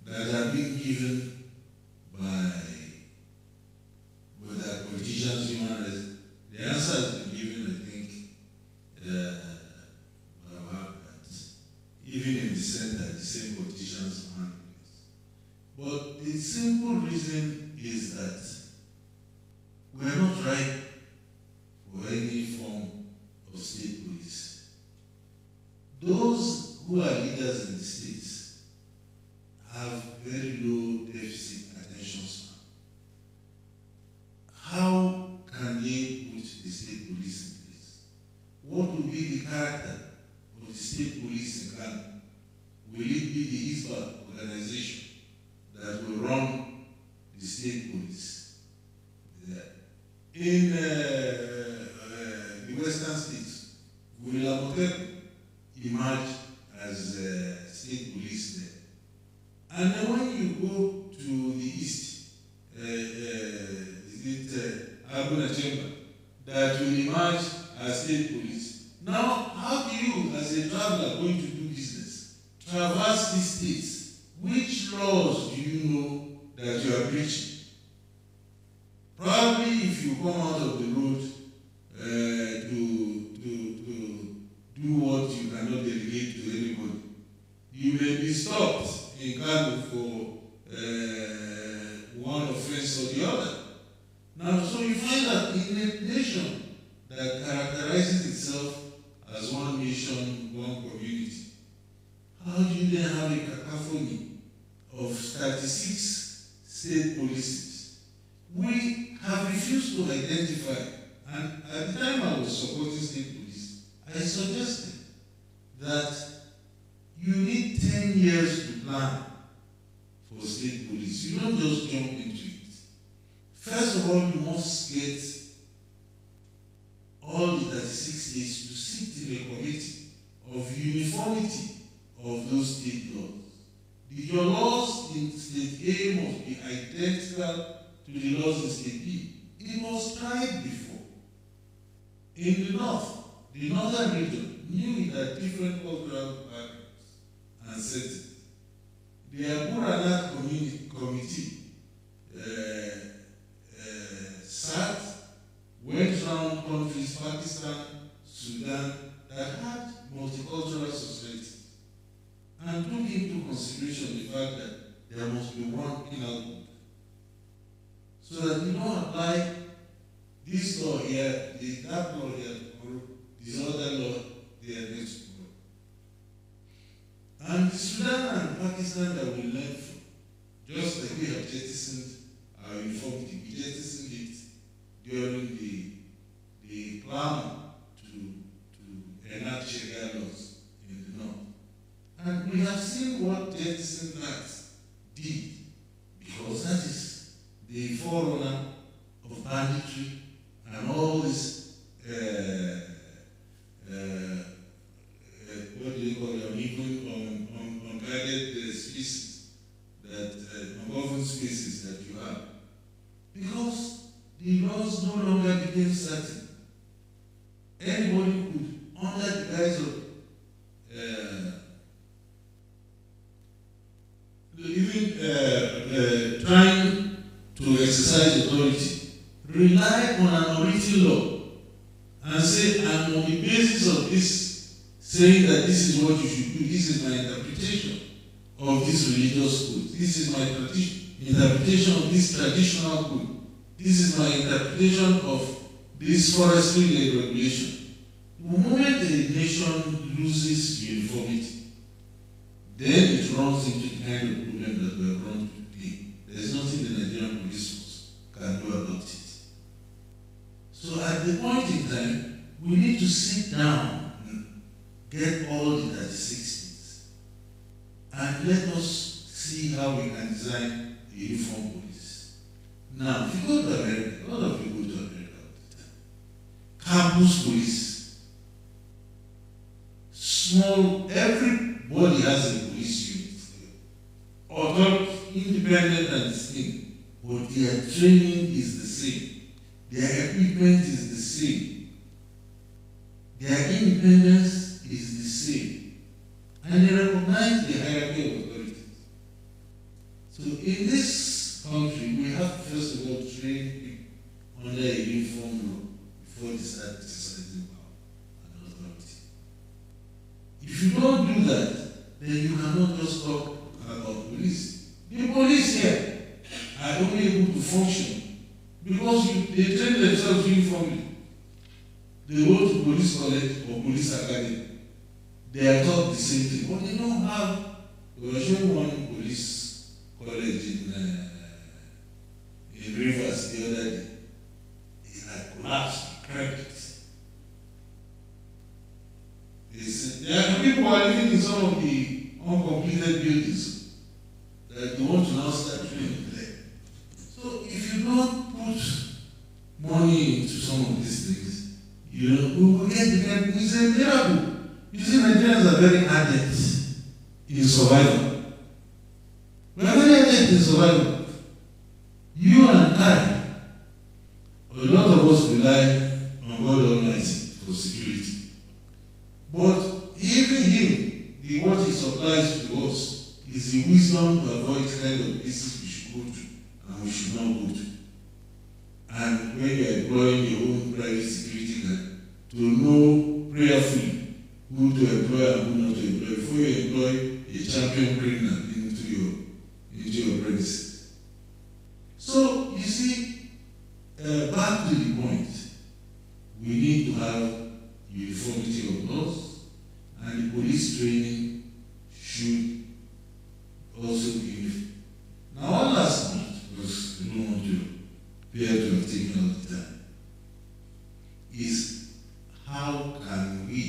that are being given by the politicians, human rights. The answer has been given, I think, that even in the center, the same politicians are. But the simple reason is that we are not right for any form of state police. Those who are leaders in the states have very low deficit attention span. How can they put the state police in place? What will be the character of the state police in Ghana? Will it be the Hisba organization that will run the state police? In the western states, will Amotebu emerge as state police there? And then when you go to the east, is it Abuna Chamber that will emerge as state police? Now, how do you, as a traveler going to do business, traverse these states? Which laws do you know that you are breaching? Probably if you come out of the road to do what you cannot delegate to anybody, you may be stopped in Kano for one offense or the other. Now, so you find that in a nation that characterizes itself as one nation, one community, how do you then have a cacophony of 36 state policies? We have refused to identify, and at the time I was supporting state police, I suggested that you need 10 years to plan for state police. You don't just jump into it. First of all, you must get all the 36 states to sit in a committee of uniformity of those state laws. Your laws in state A must be identical to the laws in state B. It was tried before. In the north, the northern region knew it had different cultural backgrounds and settings. The Aclrc committee sat, went around countries, Pakistan, Sudan, that had multicultural societies, and took into consideration the fact that there must be one penal code. So that we don't apply this law here, that law here tomorrow, this other law there next tomorrow. And Sudan and Pakistan that we learn from, just like we have jettisoned our uniformity, we jettisoned it during the plan to enact Sharia laws in the north. And we have seen what jettisoning that did, because that is the forerunner of banditry and all this, what do you call it, unguided species, that ungoverned species that you have. Because the laws no longer became certain. Anybody could, under the guise of trying to exercise authority, rely on an unwritten law and say, and on the basis of this, saying that this is what you should do, this is my interpretation of this religious code, this is my interpretation of this traditional code, this is my interpretation of this forestry regulation. The moment a nation loses uniformity, then it runs into the kind of problem that we have run today. There is nothing the Nigerian police force can do about it. So at the point in time, we need to sit down and get all the 36 things and let us see how we can design a uniform police. Now, if you go to America, a lot of people go to America all the time. Campus police. Small, everybody has a police unit. Although independent and distinct, but their training is the same. Their equipment is the same. Their independence is the same. And they recognize the hierarchy of authority. So in this country, we have to first of all train people under a uniform law before they start exercising power and authority. If you don't do that, then you cannot just talk about police. The police here are only able to function because they train themselves uniformly. They go to police college or police academy. They are taught the same thing, but they don't have. We were showing one police college in Rivers the other day. It had collapsed, cracked. There are people who are living in some of the uncompleted buildings that they want to now start training there. So if you don't put money into some of these things, we will get the it's a miracle. You see, Nigerians are very adept in survival. We are very adept in survival. You and I, a lot of us rely on God Almighty for security. But even Him, what He supplies to us is the wisdom to avoid kind of places we should go to and we should not go to. And when you are employing your own private security guard, to know prayerfully who to employ and who not to employ before you employ a champion criminal into your premises. So you see, back to the point, we need to have uniformity of laws, and the police training should also be uniform. Now, one last point, because we don't want to appear to have taken all the time, is how can we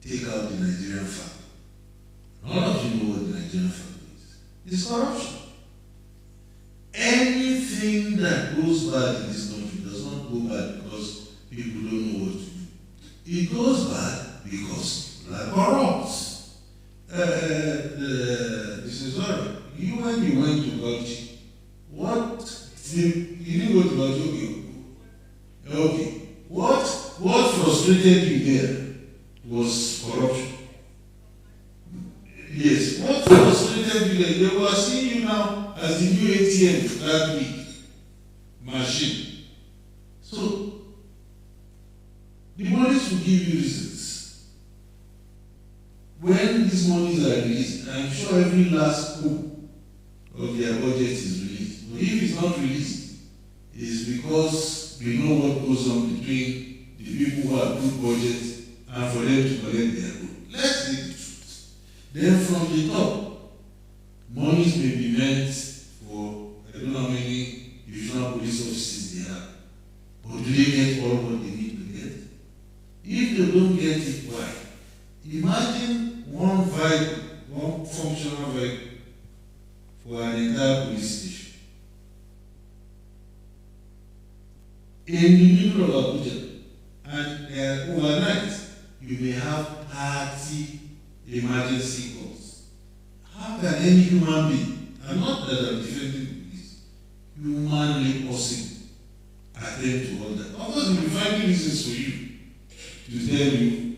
take out the Nigerian factor? All of you know what the Nigerian factor is. It's corruption. Anything that goes bad in this country does not go bad because people don't know what to do. It goes bad because people are corrupt. This is all. You, when you went to Bauchi, you didn't go to Bauchi, okay. What frustrated you there was corruption. Yes, what frustrated you there? They were seeing you now as the new ATM that week machine. So the police will give you reasons. When these monies are released, I'm sure every last coup of their budget is released. But if it's not released, it's because we know what goes on between the people who have good budgets and for them to collect their good. Let's say the truth. Then from the top, monies may be meant for, I don't know how many divisional police officers they have. But do they get all what they need to get? If they don't get it, why? Imagine one vehicle, one functional vehicle for an entire police station. In the middle of Abuja, and overnight, you may have 30 emergency calls. How can any human being, and not that I'm defending the police, humanly possible, attend to all that? Of course, we will find reasons for you to tell you,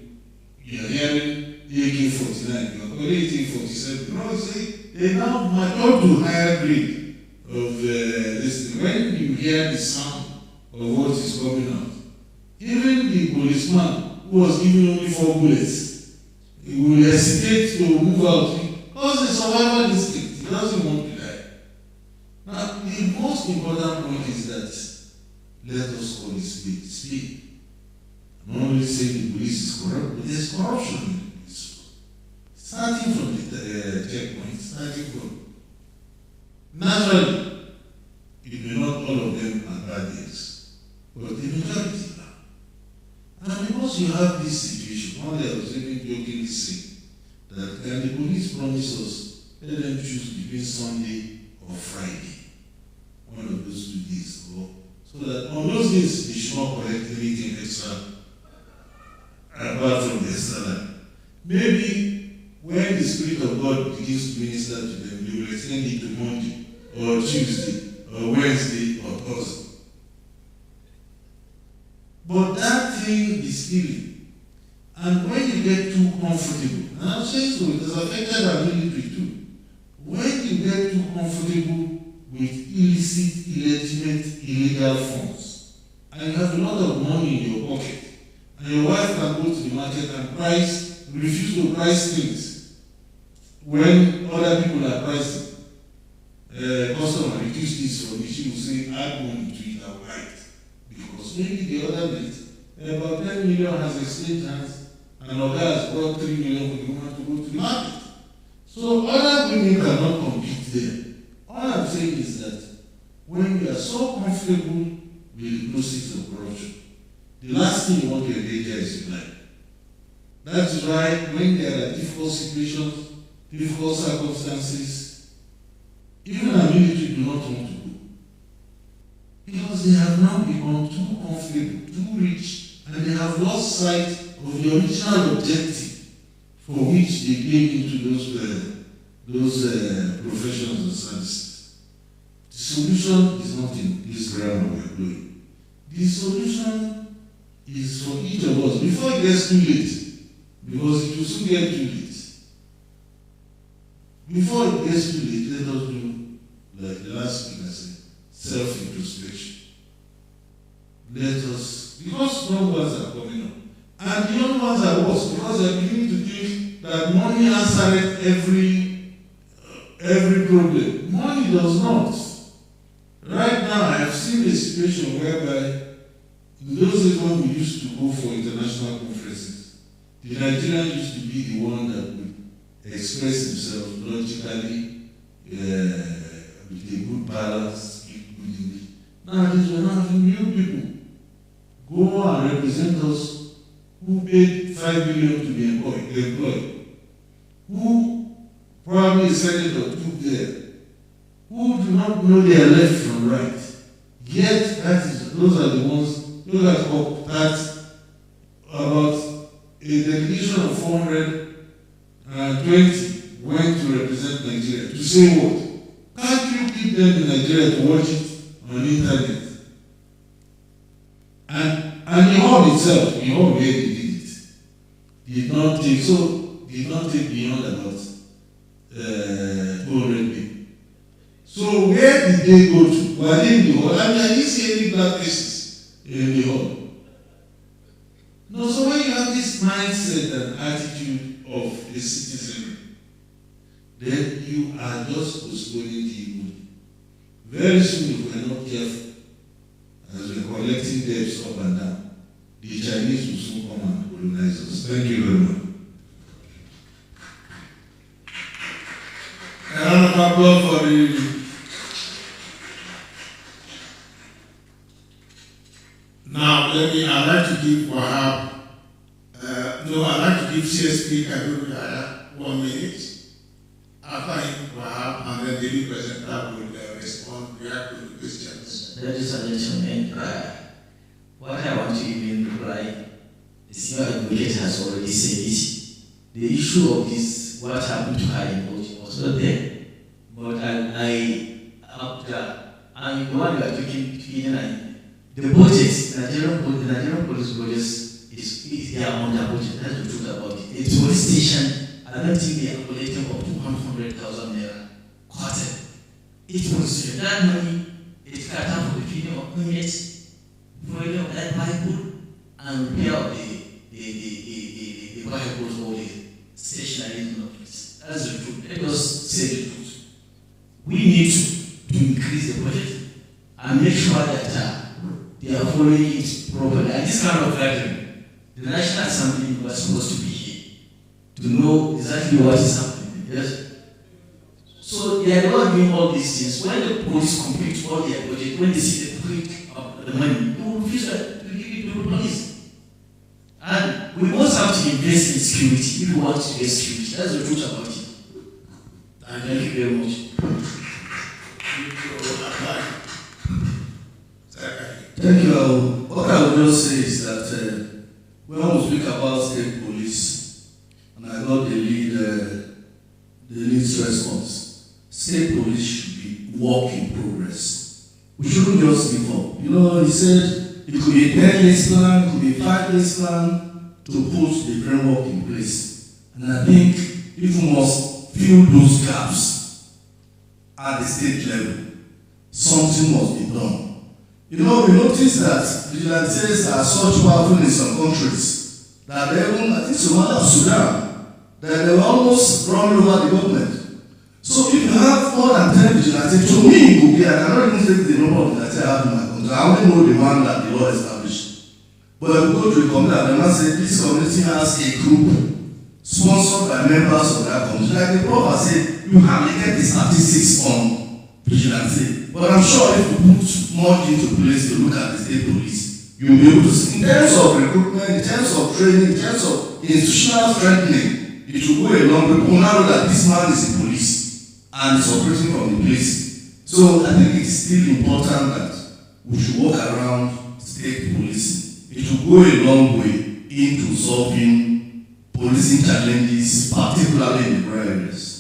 you are hearing AK-49, you are calling AK-47. No, you say, they now mature to higher grade of this thing. When you hear the sound of what is coming out, even the policeman who was given only 4 bullets, he will hesitate to move out because the survival instinct, he doesn't want to die. Now, the most important point is that let us call it speed. I'm not only saying the police is corrupt, but there's corruption in the police. Starting from the checkpoint, starting from naturally, it may not all of them are bad things, but the majority are. And because you have this situation, one day I was even jokingly saying, that can the police promise us, let them choose between Sunday or Friday, one of those 2 days, or so that on those days they should not collect anything extra apart from their salary. Maybe when the Spirit of God begins to minister to them, they will extend it to Monday or Tuesday or Wednesday or Thursday. But that thing is killing. And when you get too comfortable, and I'm saying so, it has affected our military too. When you get too comfortable with illicit, illegitimate, illegal funds, and you have a lot of money in your pocket, and your wife can go to the market and refuse to price things when other people are pricing. Customer, reduce this for me, she will say, add money to it, I will buy it. Because maybe the other night, about 10 million has exchanged hands, and Oga has brought 3 million for the woman to go to the market. So other women cannot compete there. All I'm saying is that when you are so comfortable with the process of corruption, the last thing you want to engage is your life. That is why when there are difficult situations, difficult circumstances, even our military do not want to go. Because they have now become too comfortable, too rich, and they have lost sight of the original objective for which they came into those professions and services. The solution is not in this ground we are doing. The solution is for each of us before it gets too late, because it will soon get too late. Before it gets too late, let us do, like the last speaker said, self-introspection. Let us, because young ones are coming up, and the young ones are worse, because they are beginning to think that money answers every problem. Money does not. Right now, I have seen a situation whereby, in those days when we used to go for international conferences, the Nigerian used to be the one that would express himself logically, with a good balance, speak good English. Nowadays, we're not having new people go and represent us who paid 5 million to be employed, who probably a senator took there, who do not know their left from right. Yet, those are the ones, look at that, about a delegation of 420 went to represent Nigeria. To say what? Can't you keep them in Nigeria to watch it on the internet? And the hall itself, the hall where they did it, did not take beyond about 200 people. So where did they go to? Were they in the hall? I didn't see any black faces in the hall. No, so when you have this mindset and attitude of a citizen, then you are just postponing the evil. Very soon, if we are not careful, as we are collecting debts up and down, the Chinese will soon come and colonize us. Thank you very much. A round of applause for the. Now, I'd like to give Wahab, I'd like to give CSP Kaduru 1 minute. After him, Wahab, and then the lead presenter will respond, react to the questions. Ladies and gentlemen, what I want to even reply, the senior advocate has already said it. The issue of this, what happened to her in Oji was not there. But I'm the one you are talking to. The budget, the Nigerian police budget they are on their budget. That's the truth about it. The police station, I don't think they are collecting up to 100,000 naira quarter. It was that money, it cut out for the feeding of inmates, fueling of that vehicle, and repair of the vehicles or the stationary in the place. That's the truth. Let us say the truth. We need to increase the budget and make sure that they are following it properly. And this kind of gathering, the National Assembly was supposed to be here to know exactly what is happening. Yes? So they are not doing all these things. When the police complete all their budget, when they see the pocket of the money, they will refuse to give it to the police. And we must have to invest in security if we want to get security. That's the truth about it. Thank you very much. Thank you. What I would just say is that when we speak about state police, and I got the lead response, state police should be work in progress. We shouldn't just give up. You know, he said it could be a 10-year plan, it could be a 5-year plan to put the framework in place. And I think if we must fill those gaps at the state level, something must be done. You know, we notice that vigilantes are such powerful in some countries that even, I think, Sudan, that they were almost running over the government. So if you have more than 10 vigilantes, to me, it could be, I cannot even take the number of vigilantes I have in my country. I only know the one that the law established. But I will go to a community and I say, this community has a group sponsored by members of that community. Like the prof has said, you hardly get the statistics on vigilante. But I'm sure if you put more into place to look at the state police, you'll be able to see. In terms of recruitment, in terms of training, in terms of institutional strengthening, it will go a long way. People now know that this man is a police and is operating from the place. So I think it's still important that we should walk around state policing. It will go a long way into solving policing challenges, particularly in the rural areas.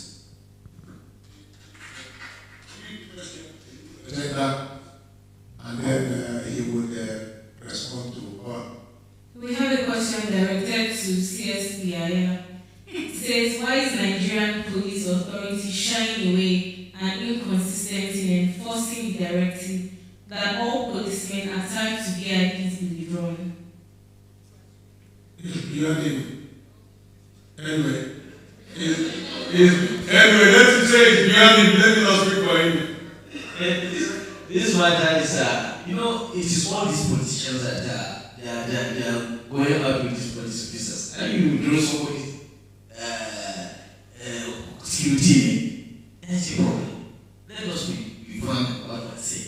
And then he would respond to all. We have a question directed to CSPIA. It says, why is Nigerian police authority shying away and inconsistent in enforcing the directive that all policemen are tied to VIPs be withdrawn? You are him. Anyway, let him say it. You are him. Let me not speak for him. This matter is, you know, it is all these politicians that they are going out with these police officers. And you withdraw somebody security, that's a problem. Let us be frank about what I say.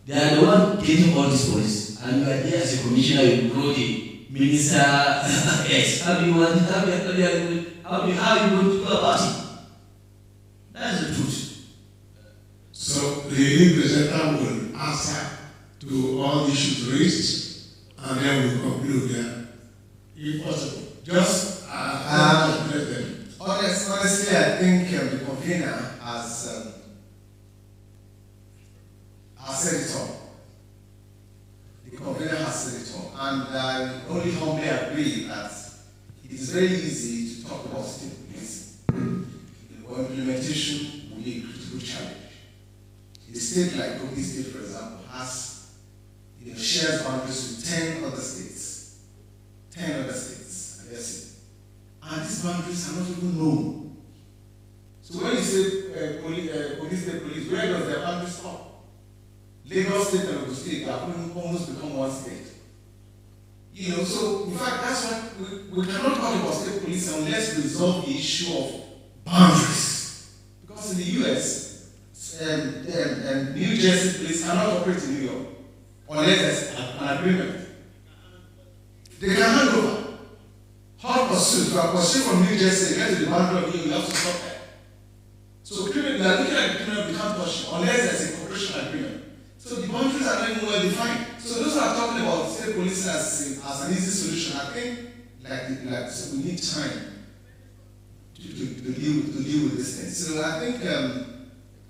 They are the one getting all these police, and you are there as a commissioner, you grow the minister. Yes, how do you want? How you going to go about it? That's the truth. So the lead presenter will answer to all issues raised, and then we'll conclude there, if possible. Just honestly, I think the convener has said it all. The convener has said it all, and I only humbly agree that it is very easy to talk about state police. The implementation will be a critical challenge. A state like Kogi State, for example, has shares boundaries with 10 other states. 10 other states, I guess. And these boundaries are not even known. So when you say Kogi State police, where does their boundary stop? Lagos State and Ogun State have almost become one state. So in fact, that's why we cannot talk about state police unless we resolve the issue of boundaries. Because in the US, New Jersey police cannot operate in New York unless there's an agreement. They can hand over. Hot pursuit, if you are pursued from New Jersey, get to the boundary of New York, you have to stop there. So criminal, looking at the criminal, we can't touch it unless there's a cooperation agreement. So the boundaries are not even well defined. So those who are talking about state policing as an easy solution, I think so we need time to deal with this thing. So I think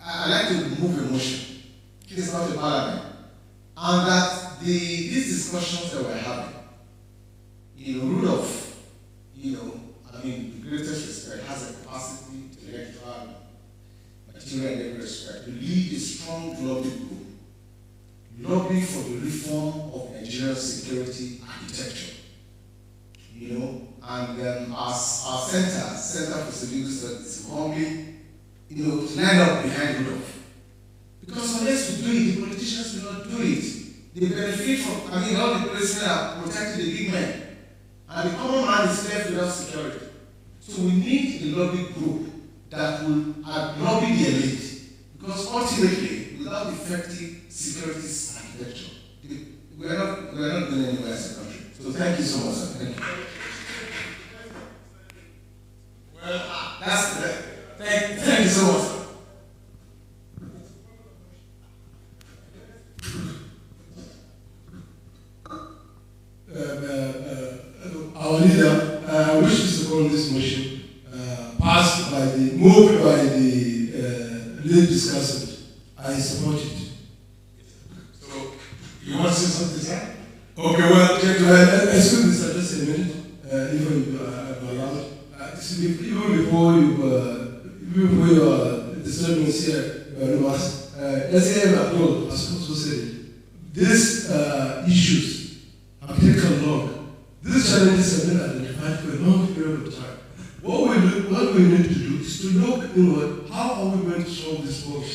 I like to remove emotion. It is not a parliament. And that these discussions that we're having, Rudolph, with greatest respect, has a capacity, intellectual, material, and every respect, to lead a strong lobby group, lobby for the reform of Nigerian security architecture. And our Center for Civil Studies, humbly, line up behind Rudolph. Because unless we do it, the politicians will not do it. They benefit from, all the policemen are protecting the big men. And the common man is left without security. So we need a lobby group that will lobby the elite. Because ultimately, without effective security architecture, we are not going anywhere as a country. So So thank you so much, sir. Thank you. Well, That's it. Thank you so much, sir. Our leader wishes to call this motion moved by the lead discussant. I support it. so you want to say something, sir? Okay, well, excuse me, sir, just a minute. Even you are allowed. Even before your disturbance here, let's say I was supposed to say these issues have taken long. These challenges have been identified for a long period of time. What we need to do is to look inward. How are we going to solve this problem?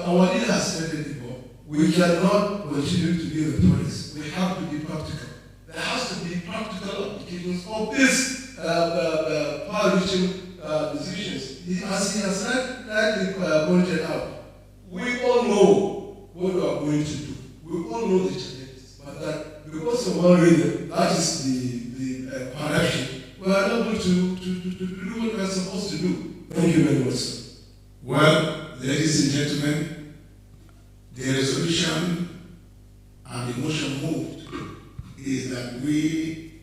Our leader has said it before. We cannot continue to be rhetorics. We have to be practical. There has to be practical applications of these far-reaching decisions. As he has rightly pointed out, we all know what we are going to do. We all know the challenges, but that because of one reason, that is the correction, we are not able to do what we are supposed to do. Thank you very much, sir. Well, ladies and gentlemen, the resolution and the motion moved is that we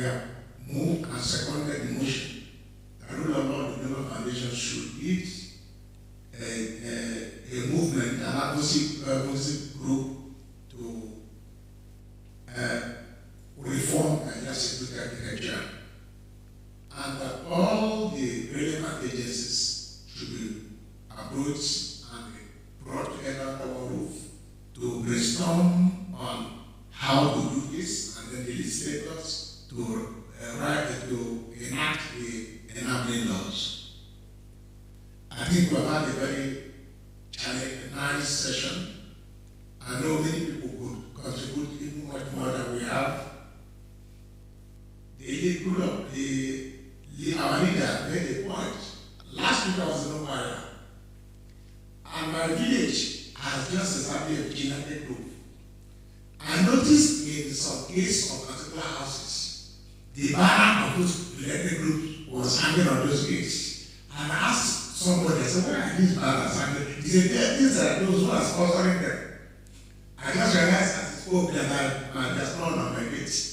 have moved and seconded the motion. The rule of law development foundation should lead a movement, an advocacy group to reform Nigerian security architecture, and that all the relevant agencies should be approached and brought together under one roof to brainstorm on how to do this, and then the legislators to enact the enabling laws. I think we have had a very nice session. I know many people could contribute even much more than we have. Our leader made a point. Last week I was in Omara, and my village has just established a vigilante group. I noticed in some cases of particular houses, the banner of those vigilante groups was hanging on those gates. And I asked somebody, I said, where are these banners hanging? He said, these are those who are sponsoring them. I just realized as he spoke that there's none on my gates.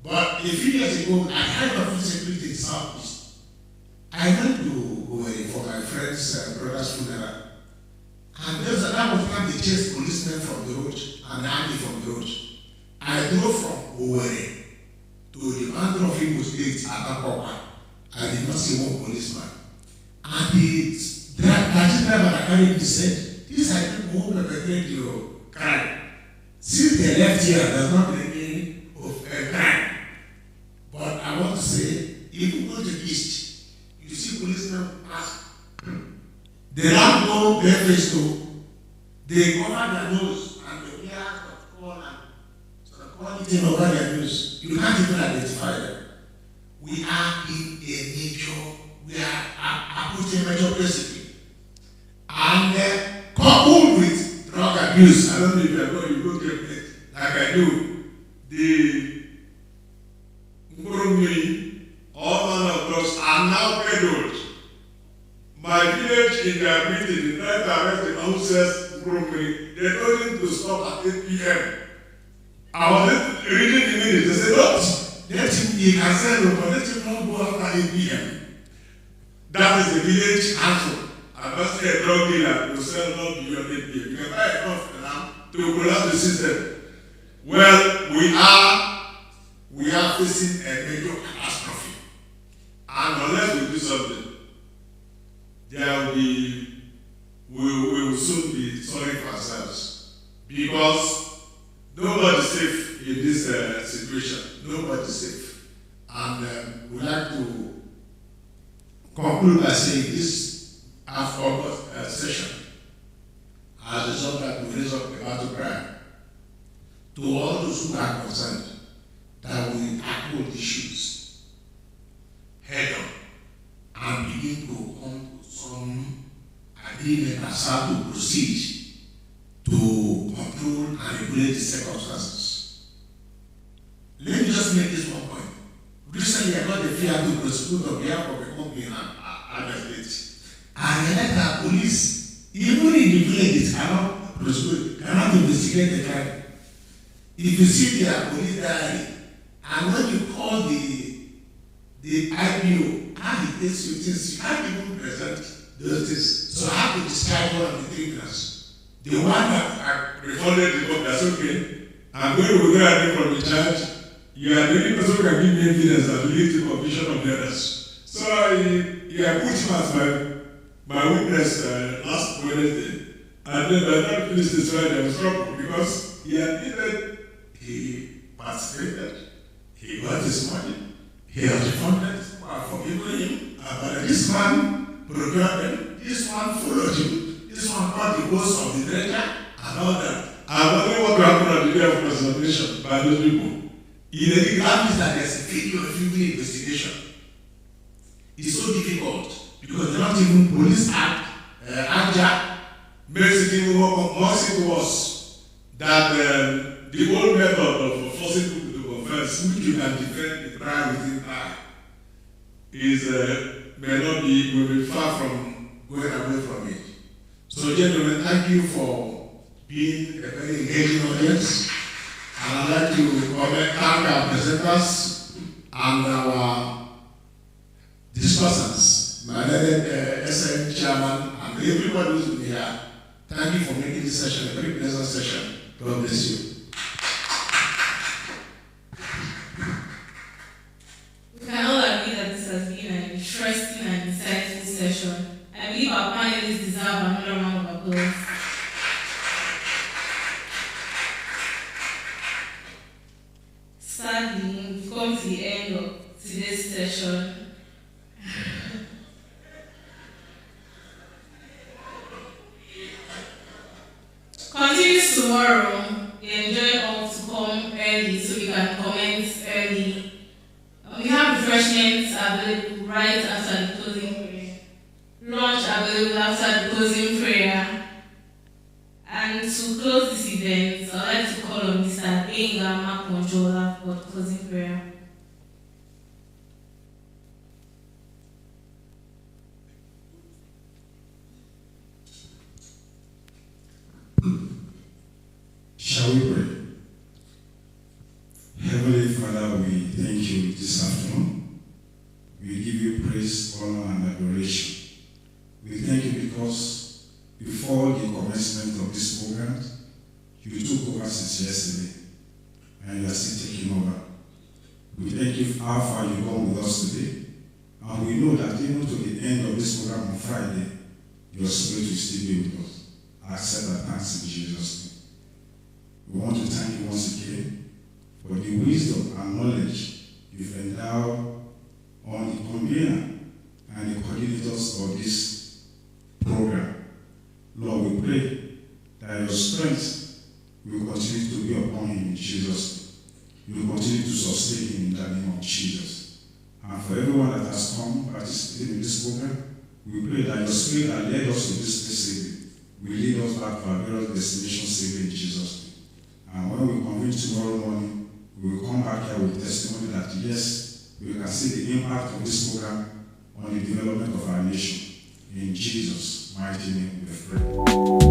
But a few years ago, I had of security in Southeast. I went to Owerri for my friend's brother's funeral. And that was when they chased policemen from the road and the army from the road. I drove from Owerri to the Mandro of Imo State at Aclrc. I did not see one policeman. And the taxi driver that carried me said, these are people who perpetrate your crime. Since they left here, there's not any of a crime. But I want to say, if you go to the east, you see policemen pass. They don't go their face to. They cover their nose and they wear the corner. So the quality over their nose, you can't even identify them. We are in a approaching major crisis. And coupled with drug abuse, I don't know if you go to a place like I do, the all manner of drugs are now peddled. My village in their meeting, the night I arrested the houses, they told him to stop at 8 p.m. I was reading the minutes. They said, don't let him, he can sell it, but let him not go after 8 p.m. That is the village council. I must say a drug dealer to sell not beyond 8 p.m. You can buy enough now to collapse the system. Well, we are facing a major catastrophe. And unless we do something, we will soon be sorry for ourselves. Because nobody's safe in this situation. Nobody's safe. And we'd like to conclude by saying this August session has resolved that we raise up the battle cry to all those who are concerned that we tackle issues head on and begin to come to some agreement as how to proceed to control and manipulate the circumstances. Let me just make this one point. Recently, I got the fear to prosecute on behalf of a company in Abia State. And I let our police, even in the villages, cannot prosecute, cannot investigate the crime. If you see their police diary, and when you call the IPO, how he takes you things, you can't even present those things. So I have to describe one of the criminals. The one that I refunded the book, that's okay. I'm going to go and from the church. You are the only person who can give me evidence that will lead to conviction of the others. So I put him as my witness last Wednesday. And then by the time I finished this trial, I was trouble because he admitted he participated, he got his money, he has refunded for giving him. But this man procured them, this one followed him, this one got the ghost of the treasure and all that. And wondering what will happen at the day of presentation by those people. In the graphics that there's a video investigation. It's so difficult because they're not even police act, ABUJA makes it even more serious that the old method of forcing people to confess, which you can defend the crime within time, is will be far from going away from it. So, gentlemen, thank you for being a very engaging audience. And I'd like to thank our presenters and our discussants, my learned SN chairman, and everybody who's been here. Thank you for making this session a very pleasant session. God bless you. We can all agree that this has been an interesting and insightful session. I believe our panelists deserve another round of applause. Sadly, we've come to the end of today's session. Continues tomorrow. We enjoy all to come early so we can commence early. We have refreshments available right after the closing prayer. Lunch available after the closing prayer. And to close this event, I'd like to call on Mr. Benga Makonjola for the closing prayer. Shall we pray? Heavenly Father, we thank you this afternoon. We give you praise, honor, and adoration. We thank you because before the commencement of this program, you took over since yesterday, and you are still taking over. We thank you for how far you've gone with us today, and we know that even to the end of this program on Friday, your spirit will still be with us. I accept that thanks in Jesus' name. We want to thank you once again for the wisdom and knowledge you've endowed on the convener and the coordinators of this program. Lord, we pray that your strength will continue to be upon him in Jesus' name. You will continue to sustain him in the name of Jesus. And for everyone that has come participating in this program, we pray that your spirit that led us to this place safely will lead us back to our various destinations safely in Jesus' name. And when we convene tomorrow morning, we will come back here with testimony that yes, we can see the impact of this program on the development of our nation. In Jesus' mighty name we pray.